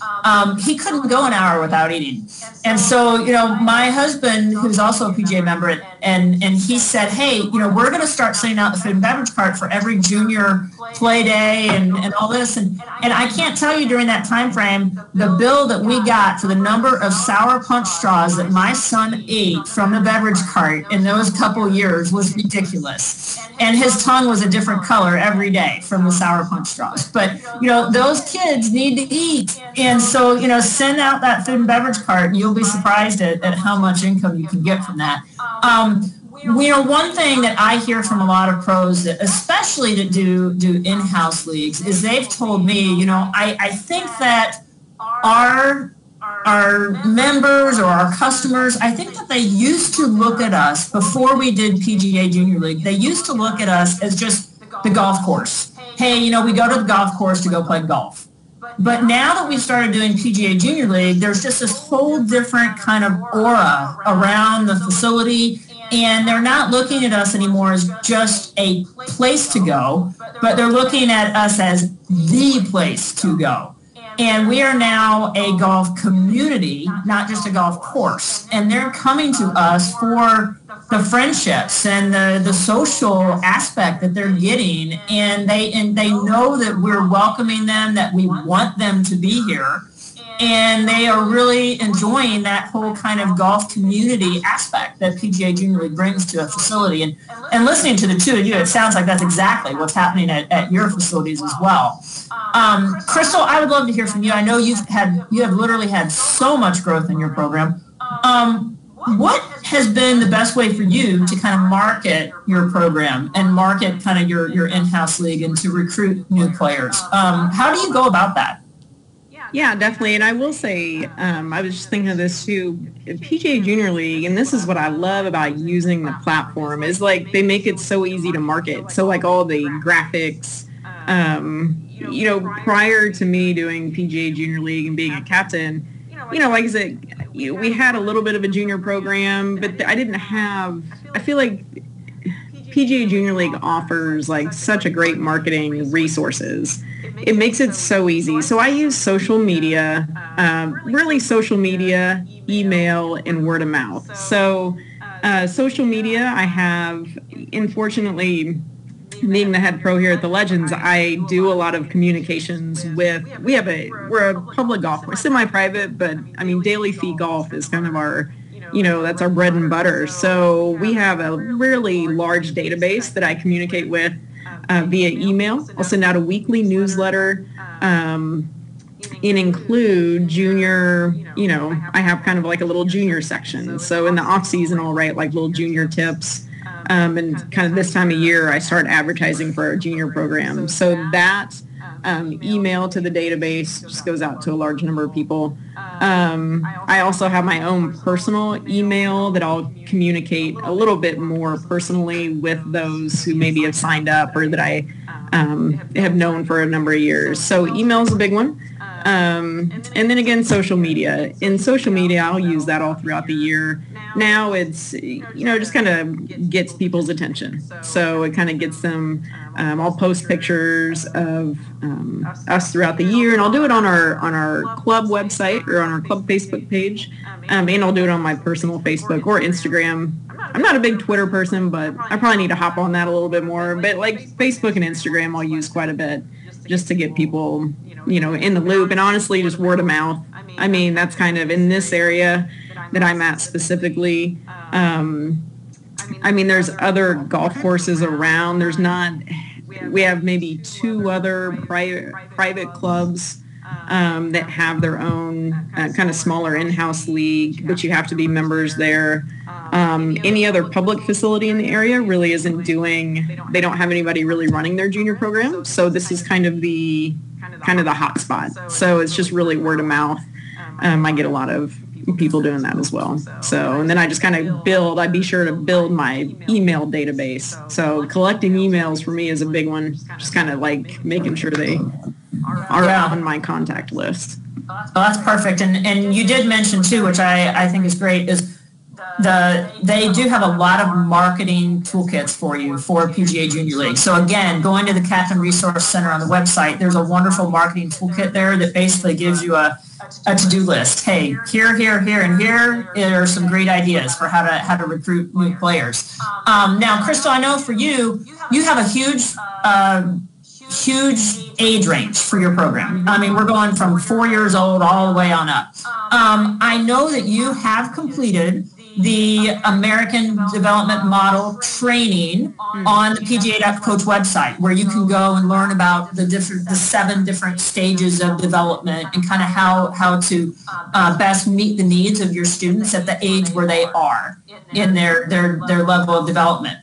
he couldn't go an hour without eating. And so, my husband, who's also a PGA member, and he said, hey, we're going to start sending out the food and beverage cart for every junior play day and all this. And I can't tell you during that time frame, the bill that we got for the number of Sour Punch straws that my son ate from the beverage cart in those couple years was ridiculous. And his tongue was a different color every day from the Sour Punch straws. But, those kids need to eat. And so, send out that food and beverage cart, and you'll be surprised at how much income you can get from that. One thing that I hear from a lot of pros, especially that do in-house leagues, is they've told me, I think that our members or our customers, I think that they used to look at us before we did PGA Junior League. They used to look at us as just the golf course. Hey, we go to the golf course to go play golf. But now that we started doing PGA Junior League, there's just this whole different kind of aura around the facility, and they're not looking at us anymore as just a place to go, but they're looking at us as the place to go. And we are now a golf community, not just a golf course. And they're coming to us for the friendships and the social aspect that they're getting. And they know that we're welcoming them, that we want them to be here. And they are really enjoying that whole kind of golf community aspect that PGA Junior League brings to a facility. And listening to the two of you, it sounds like that's exactly what's happening at your facilities as well. Crystal, I would love to hear from you. I know you have literally had so much growth in your program. What has been the best way for you to kind of market your program and market kind of your in-house league and to recruit new players? How do you go about that? Yeah, definitely. And I will say, I was just thinking of this too, PGA Junior League, and this is what I love about using the platform, is like they make it so easy to market. So like all the graphics, prior to me doing PGA Junior League and being a captain, like I said, we had a little bit of a junior program, but I feel like PGA Junior League offers like such a great marketing resources. It makes it so easy. So I use social media, really social media, email, and word of mouth. So Social media, I have, unfortunately, being the head pro here at the Legends, I do a lot of communications with, we're a public golf course, semi-private, but I mean, daily fee golf is kind of our, that's our bread and butter. So we have a really large database that I communicate with via email. I'll send out a weekly newsletter and include junior, I have kind of like a little junior section. So in the off season, I'll write like little junior tips. And kind of this time of year, I start advertising for our junior program. So that email to the database just goes out to a large number of people. I also have my own personal email that I'll communicate a little bit more personally with those who maybe have signed up or that I have known for a number of years. So email is a big one. And then again, social media. In social media, I'll use that all throughout the year. Now it's, just kind of gets people's attention. So it kind of gets them, I'll post pictures of us throughout the year, and I'll do it on our club website or on our club Facebook page, and I'll do it on my personal Facebook or Instagram. I'm not a big Twitter person, but I probably need to hop on that a little bit more. But like Facebook and Instagram, I'll use quite a bit just to get people, in the loop, and honestly, just word of mouth. I mean, that's kind of in this area that I'm at specifically. I mean, there's other golf courses around. We have maybe 2 other private clubs that have their own kind of smaller in-house league, but you have to be members there. Any other public facility in the area really isn't they don't have anybody really running their junior program. So this is kind of the hot spot. So it's just really word of mouth. I get a lot of people doing that as well. So, and then I just kind of I be sure to build my email database. So collecting emails for me is a big one. Just kind of like making sure they are on my contact list. Well, that's perfect. And you did mention too, which I think is great, is they do have a lot of marketing toolkits for you for PGA Junior League. So again, going to the Captain Resource Center on the website, there's a wonderful marketing toolkit there that basically gives you a to-do list. Hey, here, and here are some great ideas for how to recruit new players. Now, Crystal, I know for you have a huge age range for your program. I mean, we're going from 4 years old all the way on up. I know that you have completed the American Development Model training on the PGA.coach website, where you can go and learn about the 7 different stages of development and kind of how to best meet the needs of your students at the age where they are in their level of development.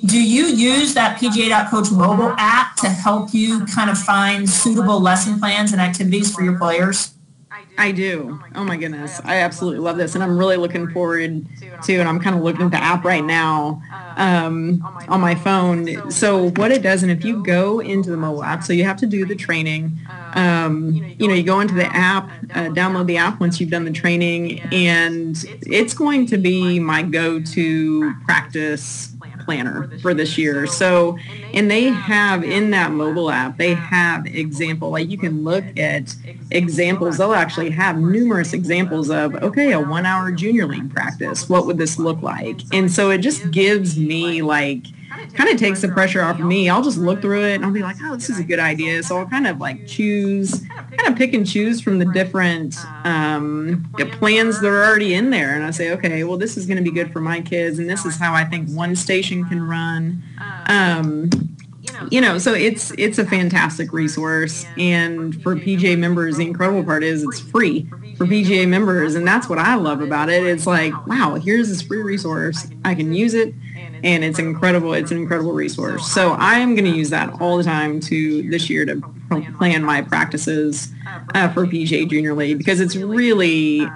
Do you use that PGA.coach mobile app to help you kind of find suitable lesson plans and activities for your players? I do. Oh my goodness. I absolutely love this. And I'm really looking forward to, and I'm kind of looking at the app right now on my phone. So what it does, and if you go into the mobile app, so you have to do the training, you go into the app, download the app once you've done the training, and it's going to be my go-to practice planner for this year. So, and they have in that mobile app, they have example, like you can look at examples. They'll actually have numerous examples of, okay, a 1 hour junior league practice. What would this look like? And so it just gives me kind of takes the pressure off of me. I'll just look through it and I'll be like, oh, this is a good idea. So I'll kind of pick and choose from the different plans that are already in there. And I say, okay, well, this is going to be good for my kids. And this is how I think one station can run. So it's a fantastic resource. And for PGA members, the incredible part is it's free for PGA members. And that's what I love about it. It's like, wow, here's this free resource. I can use it. And it's incredible. It's an incredible resource. So I'm going to use that all the time this year to plan my practices for PGA Junior League, because it's really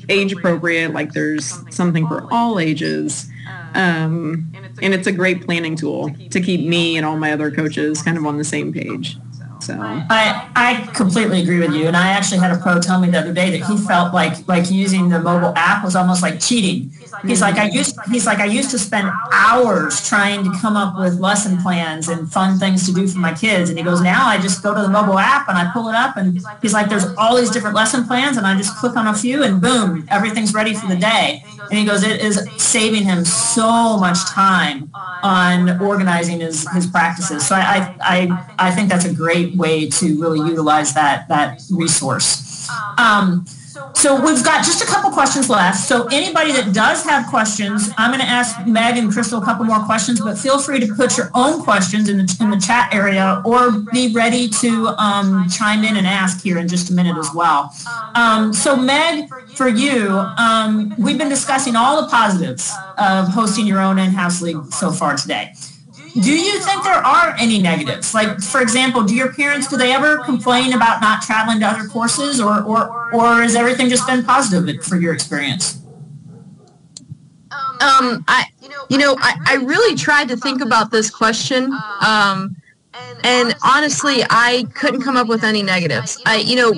age appropriate. Like there's something for all ages. And it's a great planning tool to keep me and all my other coaches kind of on the same page. So I completely agree with you. And I actually had a pro tell me the other day that he felt like using the mobile app was almost like cheating, He's like, I used to spend hours trying to come up with lesson plans and fun things to do for my kids. And he goes, now I just go to the mobile app and I pull it up, and he's like, there's all these different lesson plans, and I just click on a few and boom, everything's ready for the day. And he goes, it is saving him so much time on organizing his practices. So I think that's a great way to really utilize that resource. So we've got just a couple questions left. So anybody that does have questions, I'm going to ask Meg and Crystal a couple more questions, but feel free to put your own questions in the chat area, or be ready to chime in and ask here in just a minute as well. So Meg, for you, we've been discussing all the positives of hosting your own in-house league so far today. Do you think there are any negatives? Like, for example, do they ever complain about not traveling to other courses, or has everything just been positive for your experience? I really tried to think about this question. And honestly, I couldn't come up with any negatives.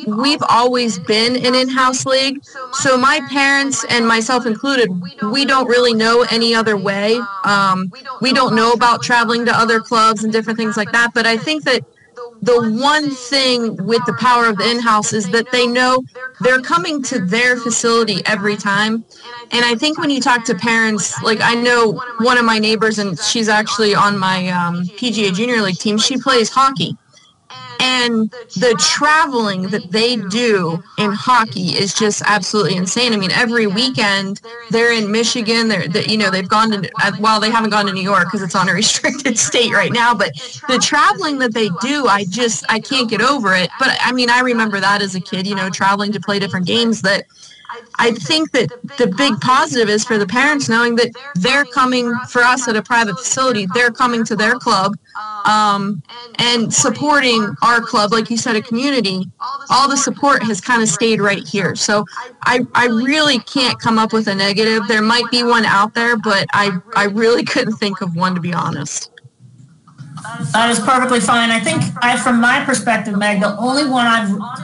We've always been an in-house league, so my parents and myself included, we don't really know any other way. We don't know about traveling to other clubs and different things like that, but I think that the one thing with the power of the in-house is that they know they're coming to their facility every time. And I think when you talk to parents, like I know one of my neighbors, and she's actually on my PGA Junior League team, she plays hockey. And the traveling that they do in hockey is just absolutely insane. I mean, every weekend they're in Michigan. They've gone to, well, they haven't gone to New York because it's on a restricted state right now. But the traveling that they do, I can't get over it. But I mean, I remember that as a kid, traveling to play different games. That I think that the big positive is for the parents knowing that they're coming for us at a private facility. They're coming to their club and supporting our club, like you said, a community. All the support has kind of stayed right here. So I really can't come up with a negative. There might be one out there, but I really couldn't think of one, to be honest. That is perfectly fine. I think, from my perspective, Meg, the only one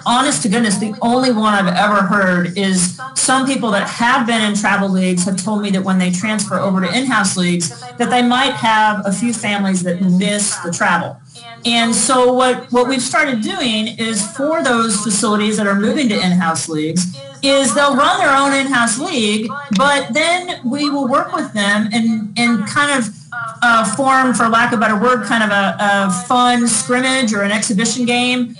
honest to goodness, the only one I've ever heard is some people that have been in travel leagues have told me that when they transfer over to in-house leagues, that they might have a few families that miss the travel. And so what we've started doing is, for those facilities that are moving to in-house leagues, is they'll run their own in-house league, but then we will work with them and kind of form, for lack of a better word, kind of a fun scrimmage or an exhibition game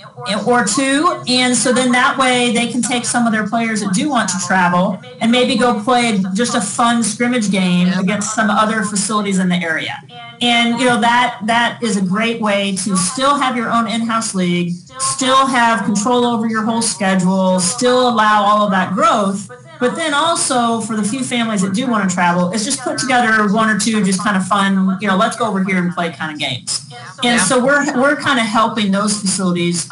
or two. And so then that way they can take some of their players that do want to travel and maybe go play just a fun scrimmage game against some other facilities in the area. And, that is a great way to still have your own in-house league, still have control over your whole schedule, still allow all of that growth. But then also, for the few families that do want to travel, it's just put together one or two just kind of fun, let's go over here and play kind of games. And so we're kind of helping those facilities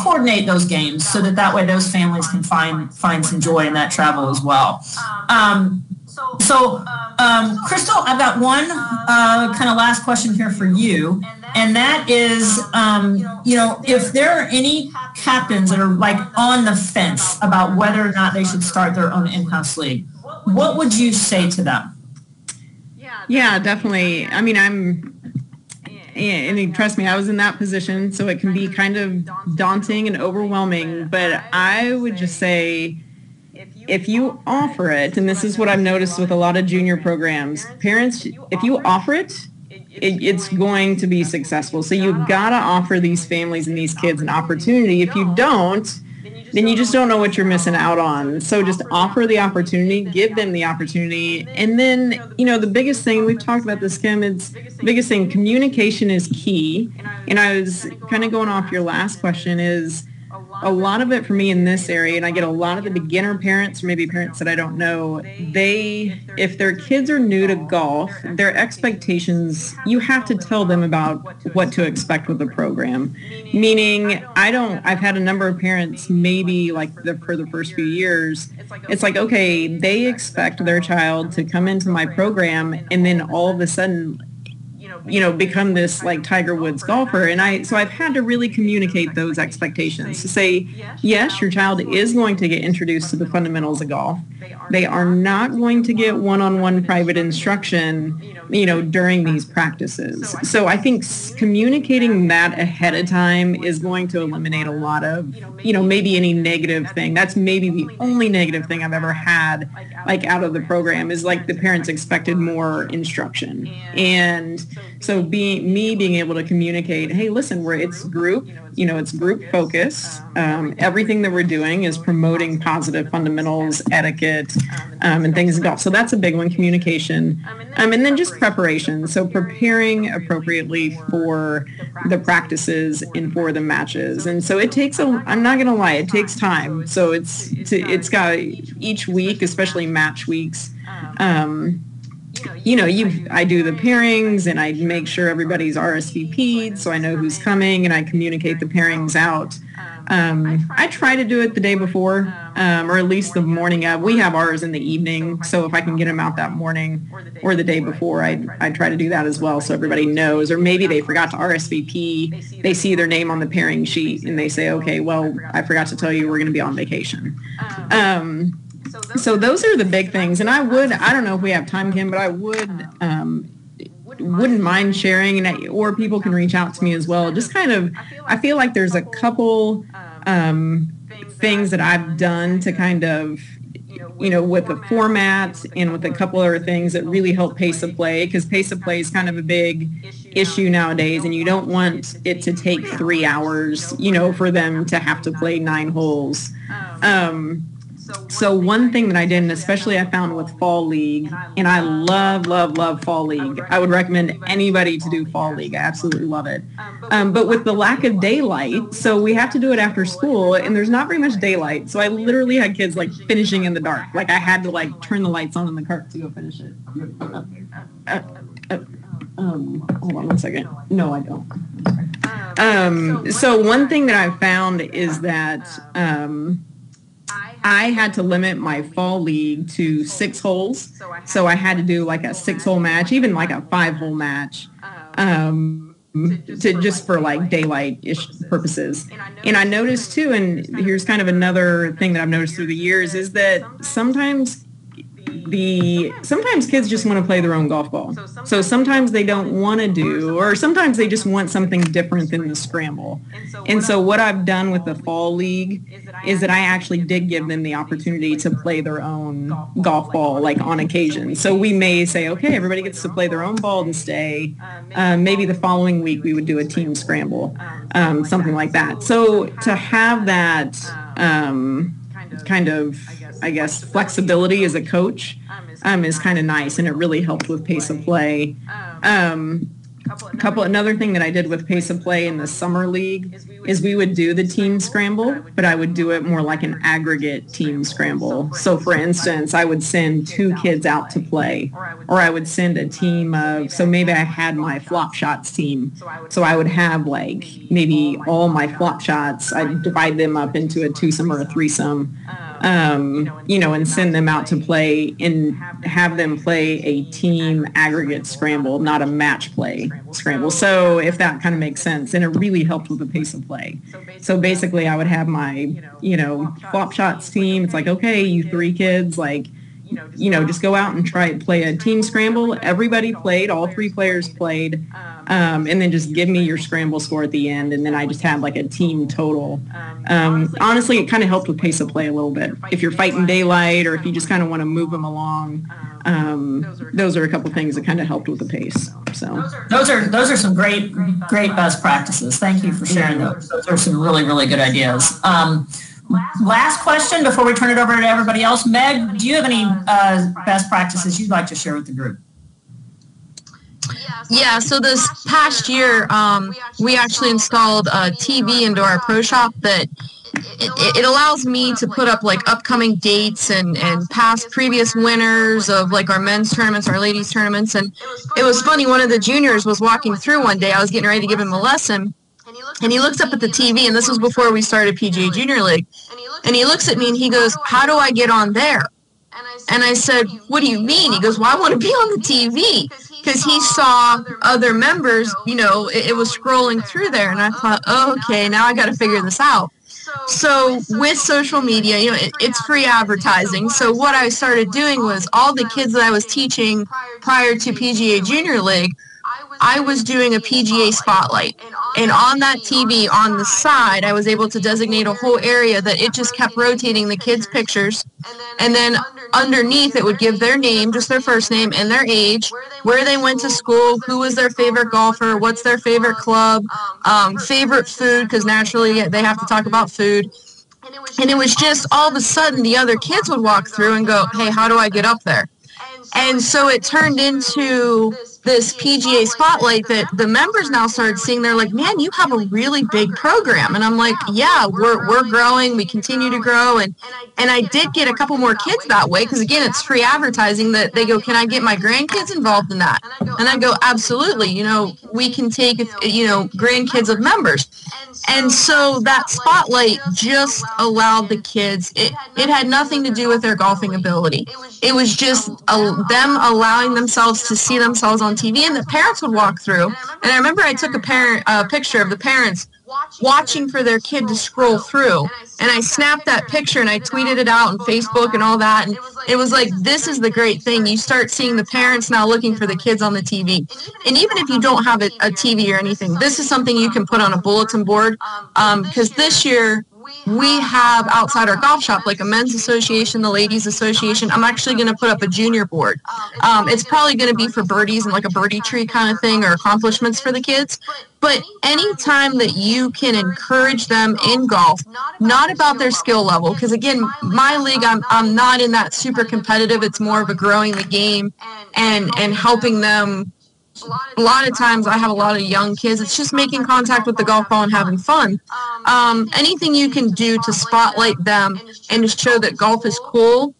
coordinate those games so that way those families can find some joy in that travel as well. Crystal, I've got one kind of last question here for you. And that is, if there are any captains that are like on the fence about whether or not they should start their own in-house league, what would you say to them? Yeah, definitely. I mean, and trust me, I was in that position, so it can be kind of daunting and overwhelming. But I would just say, if you offer it, and this is what I've noticed with a lot of junior programs, parents, if you offer it, it's going to be successful. So you've got to offer these families and these kids an opportunity. If you don't, then you just don't know what you're missing out on. So just offer the opportunity, give them the opportunity. And then, the biggest thing, we've talked about this, Kim, it's the biggest thing, communication is key. And I was kind of going off your last question, is a lot of it for me in this area, and I get a lot of the beginner parents, or maybe parents that I don't know, if their kids are new to golf, their expectations, you have to tell them about what to expect with the program. Meaning, I've had a number of parents, maybe for the first few years, it's like, okay, they expect their child to come into my program, and then all of a sudden, become this like Tiger Woods golfer. And so I've had to really communicate those expectations to say, yes, your child is going to get introduced to the fundamentals of golf. They are not going to get one-on-one private instruction, during these practices. So I think communicating that ahead of time is going to eliminate a lot of, maybe any negative thing. That's maybe the only negative thing I've ever had, like out of the program, is like the parents expected more instruction. And so being able to communicate, hey, listen, it's group, it's group focus. Everything that we're doing is promoting positive fundamentals, etiquette, and things in golf. So that's a big one, communication. And then just preparation. So preparing appropriately for the practices and for the matches. And so it takes I'm not going to lie, it takes time. So it's got each week, especially match weeks. I do the pairings and I make sure everybody's RSVP'd so I know who's coming and I communicate the pairings out. I try to do it the day before, or at least the morning of. We have ours in the evening, so if I can get them out that morning or the day before, I try to do that as well so everybody knows. Or maybe they forgot to RSVP, they see their name on the pairing sheet and they say, okay, well, I forgot to tell you we're going to be on vacation. So those are the big things. And I don't know if we have time, Kim, but I wouldn't mind sharing, or people can reach out to me as well. Just kind of, I feel like there's a couple things that I've done to kind of, with the format and with a couple other things that really help pace of play, because pace of play is kind of a big issue nowadays, and you don't want it to take 3 hours, for them to have to play 9 holes. So one thing that I did, and especially I found with Fall League, and I love Fall League. I would recommend anybody to do Fall League. I absolutely love it. But with the lack of daylight, so we have to do it after school, and there's not very much daylight. So I literally had kids like finishing in the dark. Like I had to like turn the lights on in the cart to go finish it. Hold on one second. No, I don't. So one thing that I've found is that I had to limit my Fall League to 6 holes. So I had to do like a 6-hole match, even like a 5-hole match, to just for like daylight-ish purposes. And I noticed too, and here's kind of another thing that I've noticed through the years, is that sometimes kids just want to play their own golf ball. So sometimes they don't want to do, or sometimes they just want something different than the scramble. And so what I've done with the Fall League is that I actually did give them the opportunity to play their own golf ball, like on occasion. So we may say, okay, everybody gets to play their own ball and stay. Maybe the following week we would do a team scramble, something like that. So to have that kind of, I guess, flexibility as a coach is kind of nice, and it really helped with pace of play. Another thing that I did with pace of play in the summer league is we would do the team scramble, but I would do it more like an aggregate team scramble. So for instance, I would send 2 kids out to play, or I would send a team of, so maybe I had my flop shots team. So I would have like maybe all my flop shots, I'd divide them up into a 2-some or a 3-some. And send them out to play and have them play a team aggregate scramble, not a match play scramble. So if that kind of makes sense, and it really helped with the pace of play. So basically I would have my, flop shots team. It's like, okay, you 3 kids, like, just go out and play a team scramble. Everybody played, all 3 players played, and then just give me your scramble score at the end, and then I just had like a team total. Honestly, it kind of helped with pace of play a little bit. If you're fighting daylight, or if you just kind of want to move them along, those are a couple things that kind of helped with the pace. So those are some great best practices. Thank you for sharing those. Those are some really good ideas. Last question before we turn it over to everybody else. Meg, do you have any best practices you'd like to share with the group? Yeah, so this past year, we actually installed a TV into our pro shop that it allows me to put up like upcoming dates and past previous winners of like our men's tournaments, our ladies tournaments. And it was funny, one of the juniors was walking through one day. I was getting ready to give him a lesson. And he looks up at the TV, and this was before we started PGA Junior League. And he looks at me and he goes, "How do I get on there?" And I said, "What do you mean?" He goes, "Well, I want to be on the TV." because he saw other members, it was scrolling through there, and I thought, oh, okay, now I got to figure this out. So with social media, it's free advertising. So what I started doing was all the kids that I was teaching prior to PGA Junior League, I was doing a PGA spotlight. And on that TV on the side, I was able to designate a whole area that it just kept rotating the kids' pictures. And then underneath, it would give their name, just their first name and their age, where they went to school, who was their favorite golfer, what's their favorite club, favorite food, because naturally they have to talk about food. And it was just all of a sudden the other kids would walk through and go, hey, how do I get up there? And so it turned into this PGA spotlight that the members now started seeing. They're like, man, you have a really big program. And I'm like, yeah, we're growing. We continue to grow. And I did get a couple more kids that way because, again, it's free advertising that they go, can I get my grandkids involved in that? And I go, absolutely. We can take, grandkids of members. And so that spotlight just allowed the kids, it had nothing to do with their golfing ability. It was just them allowing themselves to see themselves on TV, and the parents would walk through. And I remember I took a picture of the parents watching for their kid to scroll through, and I snapped that picture and I tweeted it out on Facebook and all that, and it was like, this is the great thing. You start seeing the parents now looking for the kids on the TV. And even if you don't have a TV or anything, this is something you can put on a bulletin board, because this year we have outside our golf shop, like a men's association, the ladies association. I'm actually going to put up a junior board. It's probably going to be for birdies and like a birdie tree kind of thing, or accomplishments for the kids. But anytime that you can encourage them in golf, not about their skill level, because again, my league, I'm not in that super competitive. It's more of a growing the game and helping them. A lot of times I have a lot of young kids. It's just making contact with the golf ball and having fun. Anything you can do to spotlight them and to show that golf is cool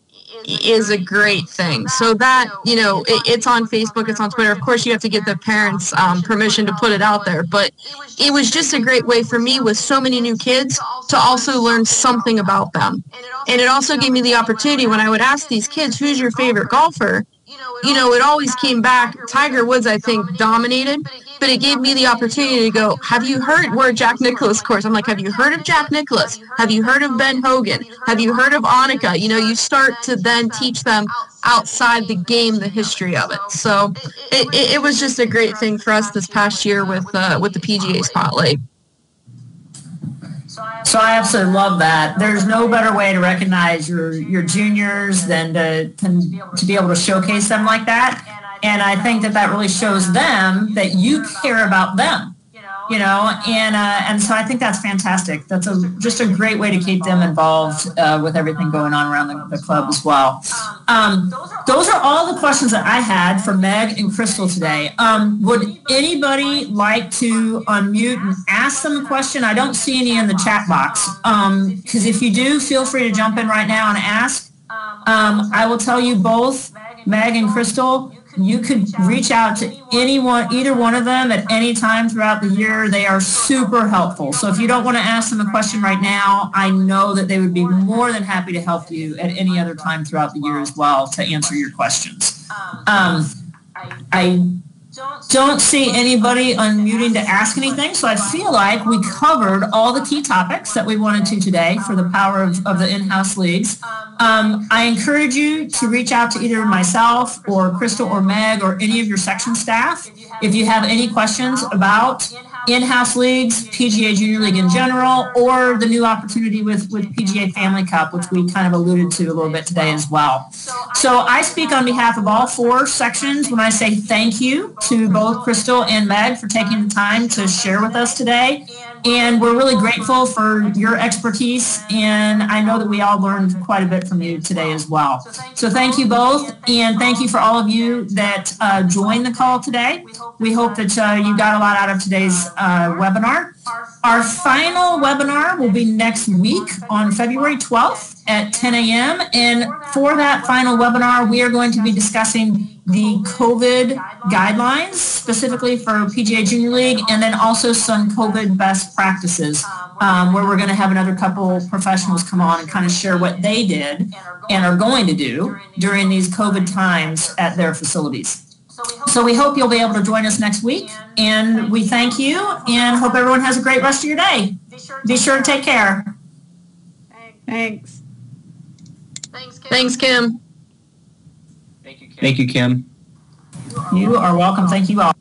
is a great thing. So that, it's on Facebook, it's on Twitter. Of course, you have to get the parents' permission to put it out there. But it was just a great way for me, with so many new kids, to also learn something about them. And it also gave me the opportunity when I would ask these kids, who's your favorite golfer? It always came back, Tiger Woods, I think, dominated, but it gave me the opportunity to go, have you heard, we're a Jack Nicklaus course. I'm like, have you heard of Jack Nicklaus? Have you heard of Ben Hogan? Have you heard of Annika? You start to then teach them outside the game the history of it. So it was just a great thing for us this past year with the PGA Spotlight. So I absolutely love that. There's no better way to recognize your juniors than to be able to showcase them like that. And I think that really shows them that you care about them, and so I think that's fantastic. That's just a great way to keep them involved with everything going on around the club as well. Those are all the questions that I had for Meg and Crystal today. Would anybody like to unmute and ask them a question? I don't see any in the chat box, because if you do, feel free to jump in right now and ask. I will tell you both, Meg and Crystal, you could reach out to either one of them at any time throughout the year. They are super helpful. So if you don't want to ask them a question right now, I know that they would be more than happy to help you at any other time throughout the year as well to answer your questions. I don't see anybody unmuting to ask anything, so I feel like we covered all the key topics that we wanted to today for the power of the in-house leagues. I encourage you to reach out to either myself or Crystal or Meg or any of your section staff if you have any questions about in-house leagues, PGA Junior League in general, or the new opportunity with PGA Family Cup, which we kind of alluded to a little bit today as well. So I speak on behalf of all four sections when I say thank you to both Crystal and Meg for taking the time to share with us today. And we're really grateful for your expertise, and I know that we all learned quite a bit from you today as well. So thank you both, and thank you for all of you that joined the call today. We hope that you got a lot out of today's webinar. Our final webinar will be next week on February 12th at 10 a.m. And for that final webinar, we are going to be discussing the COVID guidelines, specifically for PGA Junior League, and then also some COVID best practices, where we're going to have another couple professionals come on and kind of share what they did and are going to do during these COVID times at their facilities. So we hope you'll be able to join us next week, and we thank you and hope everyone has a great rest of your day. Be sure to take care. Thanks. Thanks, Kim. Thank you, Kim. You are welcome. Thank you all.